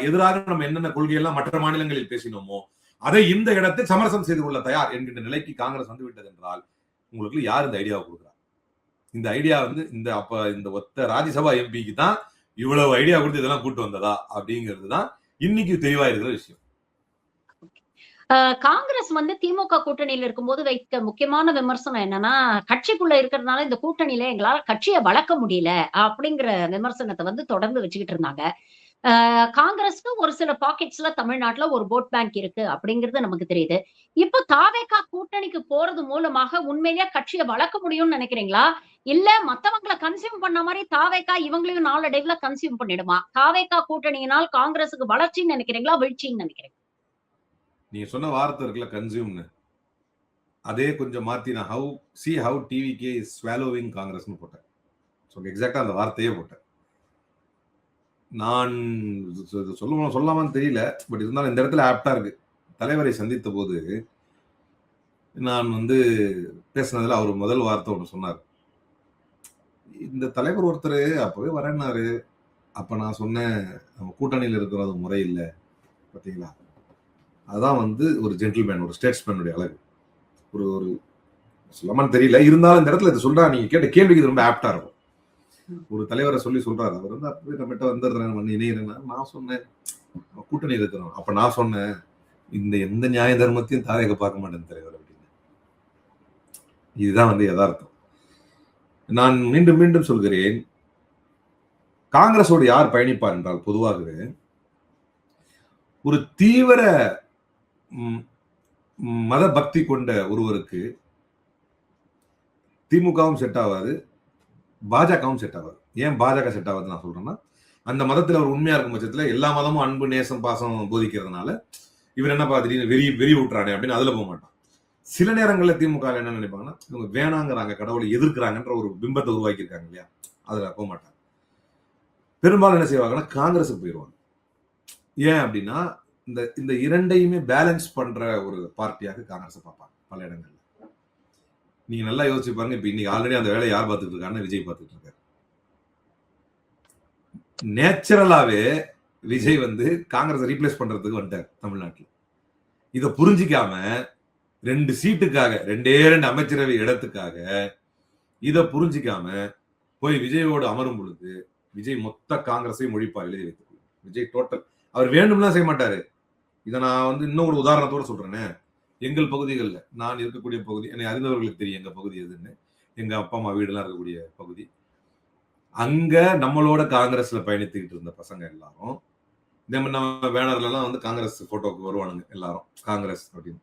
எதிராக நம்ம என்னென்ன கொள்கையெல்லாம் மற்ற மாநிலங்களில் பேசினோமோ அதை இந்த இடத்தில் சமரசம் செய்து கொள்ள தயார் என்கின்ற நிலைக்கு காங்கிரஸ் விட்டது என்றால் உங்களுக்கு யார் இந்த ஐடியாவை கொடுக்குறா? இந்த ஐடியா இந்த ஒத்த ராஜ்யசபா எம்பிக்கு தான் இவ்வளவு ஐடியா கொடுத்து இதெல்லாம் கூட்டு வந்ததா அப்படிங்கிறது தான் இன்னைக்கு தெளிவா இருக்கிற விஷயம். காங்கிரஸ் திமுக கூட்டணியில இருக்கும்போது வைக்க முக்கியமான விமர்சனம் என்னன்னா, கட்சிக்குள்ள இருக்கிறதுனால இந்த கூட்டணியில எங்களால கட்சியை வளர்க்க முடியல அப்படிங்கிற விமர்சனத்தை தொடர்ந்து வச்சுக்கிட்டு இருந்தாங்க. காங்கிரஸ்க்கு ஒரு சில பாக்கெட்ஸ்ல தமிழ்நாட்டுல ஒரு போட் பேங்க் இருக்கு அப்படிங்கிறது நமக்கு தெரியுது. இப்ப தாவேகா கூட்டணிக்கு போறது மூலமாக உண்மையிலேயே கட்சியை வளர்க்க முடியும்னு நினைக்கிறீங்களா? இல்ல மத்தவங்களை கன்சியூம் பண்ண மாதிரி தாவேகா இவங்களையும் நாளடைவுல கன்சியூம் பண்ணிடுமா? தாவேகா கூட்டணியினால் காங்கிரஸுக்கு வளர்ச்சின்னு நினைக்கிறீங்களா, வீழ்ச்சின்னு நினைக்கிறீங்க? நீங்க சொன்ன வார்த்தை இருக்குல்ல கன்சியூம்னு, அதே கொஞ்சம் மாத்தி நான் how TVK is swallowing காங்கிரஸ்னு போட்டேன். எக்ஸாக்டா அந்த வார்த்தையே போட்டேன். நான் சொல்லாமான்னு தெரியல, பட் இருந்தாலும் இந்த இடத்துல ஆப்டா இருக்கு. தலைவரை சந்தித்த போது நான் பேசினதுல அவர் முதல் வார்த்தை ஒன்று சொன்னார். இந்த தலைவர் ஒருத்தர் அப்பவே வரேன்னாரு. அப்ப நான் சொன்னேன், நம்ம கூட்டணியில் இருக்கிறது முறை இல்லை பார்த்தீங்களா. அதான் ஒரு ஜென்டில்மேன், ஒரு ஸ்டேட்ஸ்மேனுடைய அழகு. ஒரு சொல்லாமான்னு தெரியல, இருந்தாலும் இந்த இடத்துல இதை சொல்றா. நீங்க கேட்ட கேள்விக்கு இது ரொம்ப ஆப்டா இருக்கும். ஒரு தலைவரை சொல்றாரு. அவர் வந்து அப்பவே நம்மகிட்ட வந்துடுறேன் இணைகிறேன்னா நான் சொன்னேன் கூட்டணி இருக்கிறோம். அப்ப நான் சொன்னேன் இந்த எந்த நியாய தர்மத்தையும் தாவேக பார்க்க மாட்டேன் தலைவர் அப்படின்னு. இதுதான் வந்து யதார்த்தம். நான் மீண்டும் மீண்டும் சொல்கிறேன், காங்கிரஸோடு யார் பயணிப்பார் என்றால் பொதுவாகவே ஒரு தீவிர மத பக்தி கொண்ட ஒருவருக்கு திமுகவும் செட் ஆகாது, பாஜகவும் செட் ஆகாது. ஏன் பாஜக செட் ஆகாது நான் சொல்றேன்னா, அந்த மதத்துல ஒரு உண்மையா இருக்கும் பட்சத்துல எல்லா மதமும் அன்பு நேசம் பாசம் போதிக்கிறதுனால இவர் என்ன திடீர்னு வெறி விட்டுறானே அப்படின்னு அதுல போக மாட்டான். சில நேரங்களில் திமுக என்ன நினைப்பாங்கன்னா, இவங்க வேணாங்கிறாங்க, கடவுளை எதிர்க்கிறாங்கன்ற ஒரு பிம்பத்தை உருவாக்கி இருக்காங்க இல்லையா, அதுல போக மாட்டாங்க. பெரும்பாலும் என்ன செய்வாங்கன்னா காங்கிரஸுக்கு போயிடுவாங்க. ஏன் அப்படின்னா இந்த இரண்டையுமே பேலன்ஸ் பண்ற ஒரு பார்ட்டியாக காங்கிரஸை பார்ப்பாங்க பல இடங்கள்ல. நீங்க நல்லா யோசிச்சு பாருங்க. இப்ப இன்னைக்கு ஆல்ரெடி அந்த வேலையை யார் பார்த்துட்டு இருக்காருன்னு விஜய் பார்த்துட்டு இருக்காரு. நேச்சுரலாவே விஜய் வந்து காங்கிரஸை ரீப்ளேஸ் பண்றதுக்கு வந்துட்டார் தமிழ்நாட்டில். இதை புரிஞ்சிக்காம 2 சீட்டுக்காக 2 அமைச்சரவை இடத்துக்காக இதை புரிஞ்சிக்காம போய் விஜயோடு அமரும் பொழுது விஜய் மொத்த காங்கிரஸை மொழிப்பார் எழுதி வைத்துக் கொள்ளும். விஜய் டோட்டல் அவர் வேண்டும்லாம் செய்ய மாட்டாரு. இதை நான் வந்து இன்னும் ஒரு உதாரணத்தோட சொல்றேன்னு, எங்கள் பகுதிகளில் நான் இருக்கக்கூடிய பகுதி என்னை அறிந்தவர்களுக்கு தெரியும் எங்க பகுதி எதுன்னு. எங்க அப்பா அம்மா வீடுலாம் இருக்கக்கூடிய பகுதி. அங்க நம்மளோட காங்கிரஸ்ல பயணித்துக்கிட்டு இருந்த பசங்க எல்லாரும் நம்ம பேனர்ல எல்லாம் வந்து காங்கிரஸ் போட்டோக்கு வருவானுங்க எல்லாரும் காங்கிரஸ் அப்படின்னு.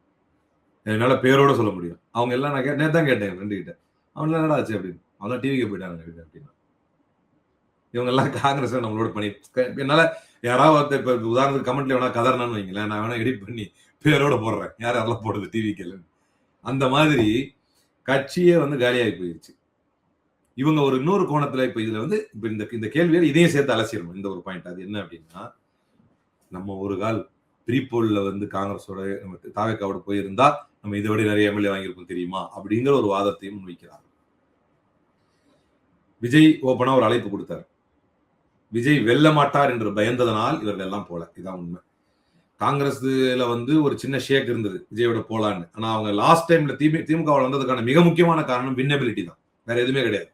என்னால பேரோட சொல்ல முடியும். அவங்க எல்லாம் நான் நேத்தான் கேட்டேன் என் ஃப்ரெண்டு கிட்ட, அவன் என்னடா ஆச்சு அப்படின்னு. அவங்க டிவிக்கு போயிட்டாங்க அப்படின்னா. இவங்க எல்லாம் காங்கிரஸ் நம்மளோட பண்ணி என்னால யாராவது இப்ப உதாரணத்துக்கு கமெண்ட்ல வேணா கதறனான்னு வைங்களேன், நான் வேணா எடிட் பண்ணி பேரோட போடுறேன் யாரெல்லாம் போடுறது டிவிக்கு. அந்த மாதிரி கட்சியே வந்து காலியாகி போயிடுச்சு. இவங்க ஒரு இன்னொரு கோணத்துல இப்ப இதுல வந்து இப்ப இந்த கேள்வியில இதையும் சேர்த்து அலசிடணும். இந்த ஒரு பாயிண்ட் அது என்ன அப்படின்னா, நம்ம ஒரு கால் ப்ரீபோல்ல வந்து காங்கிரஸோட தாவேக்காவோட போயிருந்தா நம்ம இதை விட நிறைய எம்எல்ஏ வாங்கியிருப்போம் தெரியுமா அப்படிங்கிற ஒரு வாதத்தையும் முன்வைக்கிறார். விஜய் ஓபனா ஒரு அழைப்பு கொடுத்தார். விஜய் வெல்ல மாட்டார் என்று பயந்ததனால் இவர்கள் எல்லாம் போல. இதான் உண்மை. காங்கிரஸ்ல வந்து ஒரு சின்ன ஷேக் இருந்தது விஜயோட போலான்னு. ஆனா அவங்க லாஸ்ட் டைம்ல திமுக வந்ததுக்கான மிக முக்கியமான காரணம் வின்னபிலிட்டி தான், வேற எதுவுமே கிடையாது.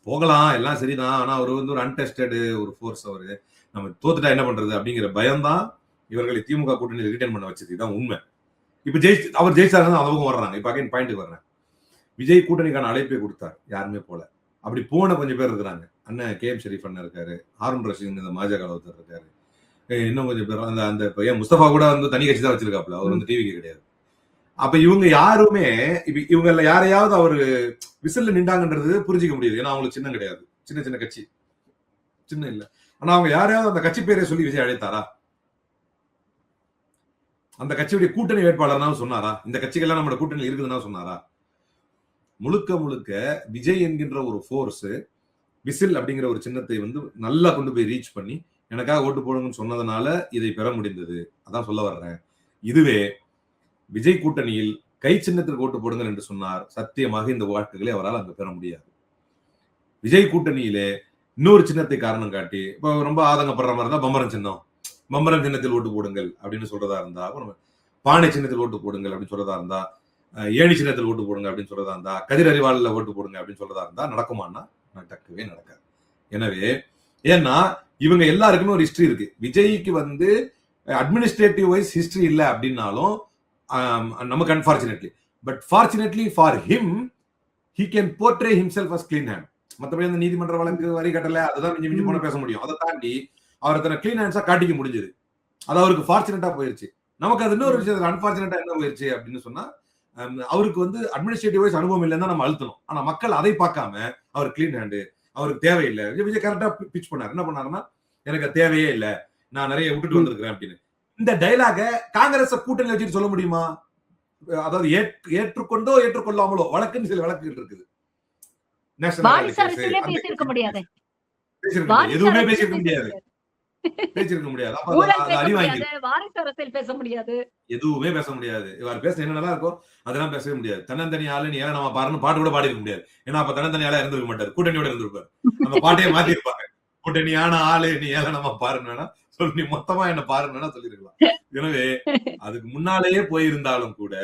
போகலாம் எல்லாம் சரிதான், ஆனா அவர் வந்து ஒரு அன்டெஸ்டட் ஒரு ஃபோர்ஸ். அவரு நம்ம தோத்துட்டா என்ன பண்றது அப்படிங்கிற பயம்தான் இவர்களை திமுக கூட்டணியில் ரிட்டைன் பண்ண வச்சது. இதான் உண்மை. இப்ப அவர் ஜெயிச்சாருன்னு அவங்க வர்றாங்க. இப்ப அகைன் பாயிண்ட்டுக்கு வர்றேன். விஜய் கூட்டணிக்கான அழைப்பை கொடுத்தார், யாருமே போல. அப்படி போன கொஞ்சம் பேர் இருக்கிறாங்க. அண்ணன் KM ஷெரீப் அண்ணன் இருக்காரு, ஹாரூன் ரஷீத் இந்த மாஜக ஒருத்தர் இருக்காரு, இன்னும் கொஞ்சம் பேர் அந்த பையன் முஸ்தபா கூட வந்து தனி கட்சி தான் வச்சிருக்காப்ல, அவர் வந்து டிவிக்கு கிடையாது. அப்ப இவங்க யாருமே இப்ப இவங்க யாரையாவது அவரு விசில்ல நின்றாங்கன்றது புரிஞ்சிக்க முடியுது. ஏன்னா அவங்களுக்கு சின்னம் கிடையாது, சின்ன கட்சி சின்ன இல்ல. ஆனா அவங்க யாரையாவது அந்த கட்சி பேரை சொல்லி விஜய் அழைத்தாரா? அந்த கட்சியுடைய கூட்டணி வேட்பாளர்னா சொன்னாரா? இந்த கட்சிகள்லாம் நம்மளோட கூட்டணி இருக்குதுன்னா சொன்னாரா? முழுக்க முழுக்க விஜய் என்கின்ற ஒரு ஃபோர்ஸ் விசில் அப்படிங்கிற ஒரு சின்னத்தை வந்து நல்லா கொண்டு போய் ரீச் பண்ணி எனக்காக ஓட்டு போடுங்கன்னு சொன்னதுனால இதை பெற முடிந்தது. அதான் சொல்ல வர்றேன். இதுவே விஜய் கூட்டணியில் கை சின்னத்திற்கு ஓட்டு போடுங்கள் என்று சொன்னார், சத்தியமாக இந்த வாக்குகளை அவரால் அங்க பெற முடியாது. விஜய் கூட்டணியிலே இன்னொரு சின்னத்தை காரணம் காட்டி இப்போ ரொம்ப ஆதங்கப்படுற மாதிரி இருந்தா பம்பரம் சின்னத்தில் ஓட்டு போடுங்கள் அப்படின்னு சொல்றதா இருந்தா, பானை சின்னத்தில் ஓட்டு போடுங்கள் அப்படின்னு சொல்றதா இருந்தா, ஏணி சின்னத்தில் ஓட்டு போடுங்க அப்படின்னு சொல்றதா இருந்தா, கதிர் அறிவாளில் ஓட்டு போடுங்க அப்படின்னு சொல்றதா இருந்தா நடக்குமான்னா நடக்கவே நடக்காது. எனவே ஏன்னா இவங்க எல்லாருக்குமே ஒரு ஹிஸ்டரி இருக்கு. விஜய்க்கு வந்து அட்மினிஸ்ட்ரேட்டிவ் வைஸ் ஹிஸ்டரி இல்லை அப்படின்னாலும் நமக்கு unfortunately, but fortunately for him he can portray himself as clean hand. மற்றபடி அந்த நீதிமன்ற வழக்கு வரி கட்டல அதுதான் மிஞ்சி போன பேச முடியும். அதை தாண்டி அவரை தன்னை கிளீன் ஹேண்ட்ஸா காட்டிக்க முடிஞ்சது. அது அவருக்கு ஃபார்ச்சுனேட்டா போயிருச்சு. நமக்கு அது இன்னொரு விஷயம் அன்பார்ச்சுனேட்டா என்ன போயிருச்சு அப்படின்னு சொன்னா, அவருக்கு வந்து அட்மினிஸ்ட்ரேட்டிவ் வைஸ் அனுபவம் இல்லைன்னு தான் நம்ம அழுத்தணும். ஆனா மக்கள் அதை பார்க்காம அவர் கிளீன் ஹேண்டு, அவருக்கு தேவையில்லை. விஜய் கரெக்டா பிச் பண்ணாரு. என்ன பண்ணாருன்னா, எனக்கு தேவையே இல்லை, நான் நிறைய விட்டுட்டு வந்திருக்கிறேன் அப்படின்னு. இந்த டைலாக காங்கிரஸ் கூட்டணி வச்சுட்டு சொல்ல முடியுமா? அதாவது ஏற்றுக்கொண்டோ ஏற்றுக்கொள்ளாமலோ வழக்குன்னு சில வழக்குகள் இருக்குது. பேசியிருக்க முடியாது, எதுவுமே பேசியிருக்க முடியாது, பேசிருக்க முடியாது. எதுவுமே பேச முடியாது. இவர் பேச என்னென்னலாம் இருக்கோ அதெல்லாம் பேசவே முடியாது. தன்னந்தனி ஆளு நீ ஏன் நம்ம பாருன்னு பாட்டு கூட பாடி இருக்க முடியாது. ஏன்னா அப்ப தன்னந்தனி ஆளா இருந்திருக்க மாட்டாரு, கூட்டணியோட இருந்திருப்பாரு. அந்த பாட்டையே மாத்தி இருப்பாங்க. கூட்டணியான ஆளு நீ ஏன் நம்ம பாருன்னா சொல்லி நீ மொத்தமா என்ன பாருன்னா சொல்லிருக்கலாம். எனவே அதுக்கு முன்னாலேயே போயிருந்தாலும் கூட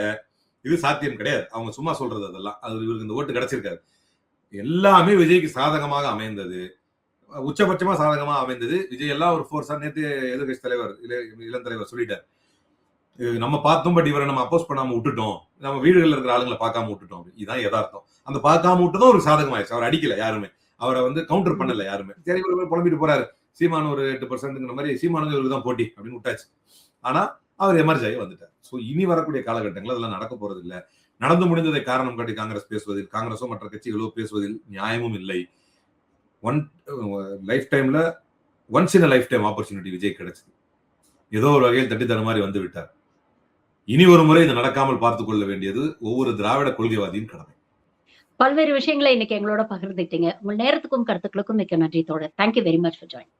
இது சாத்தியம் கிடையாது. அவங்க சும்மா சொல்றது அதெல்லாம். அது இவருக்கு இந்த ஓட்டு கிடைச்சிருக்காரு. எல்லாமே விஜய்க்கு சாதகமாக அமைந்தது, உச்சபட்சமா சாதகமா அமைந்தது. விஜய் எல்லாம் ஒரு ஃபோர்ஸா நேத்து எதிர்கட்சி தலைவர் இளம் தலைவர் சொல்லிட்டார், நம்ம பார்த்தோம் பட் இவரை நம்ம அப்போஸ் பண்ணாம விட்டுட்டோம், நம்ம வீடுகளில் இருக்கிற ஆளுங்களை பார்க்காம விட்டுட்டோம். இதுதான் யதார்த்தம். அந்த பார்க்காம விட்டுதான் ஒரு சாதகமாயிருச்சு. அவர் அடிக்கல யாருமே, அவரை வந்து கவுண்டர் பண்ணல யாருமே. சரி இவர் புலம்பிட்டு போறாரு, சீமான் ஒரு 8% மாதிரி சீமானுக்கு இவருக்கு தான் போட்டி அப்படின்னு விட்டாச்சு. ஆனா அவர் எமர்ஜ் ஆகி வந்துட்டார். ஸோ இனி வரக்கூடிய காலகட்டங்கள் அதெல்லாம் நடக்க போறது இல்லை. நடந்து முடிந்ததை காரணம் காட்டி காங்கிரஸ் பேசுவதில், காங்கிரஸோ மற்ற கட்சிகளோ பேசுவதில் நியாயமும் இல்லை. லைஃப் டைம்ல once in life time opportunity Vijay கிடைச்சது, ஏதோ ஒரு வகையில் தட்டி தர மாதிரி வந்து விட்டார். இனி ஒரு முறை இது நடக்காமல் பார்த்துக் கொள்ள வேண்டியது ஒவ்வொரு திராவிட கொள்கைவாதியின் கடமை. பல்வேறு விஷயங்களை இன்னைக்கு எங்களோட பகிர்ந்துட்டீங்க. உங்கள் நேரத்துக்கும் கருத்துக்களுக்கும் மிக்க நன்றி தோழர். Thank you very much for join.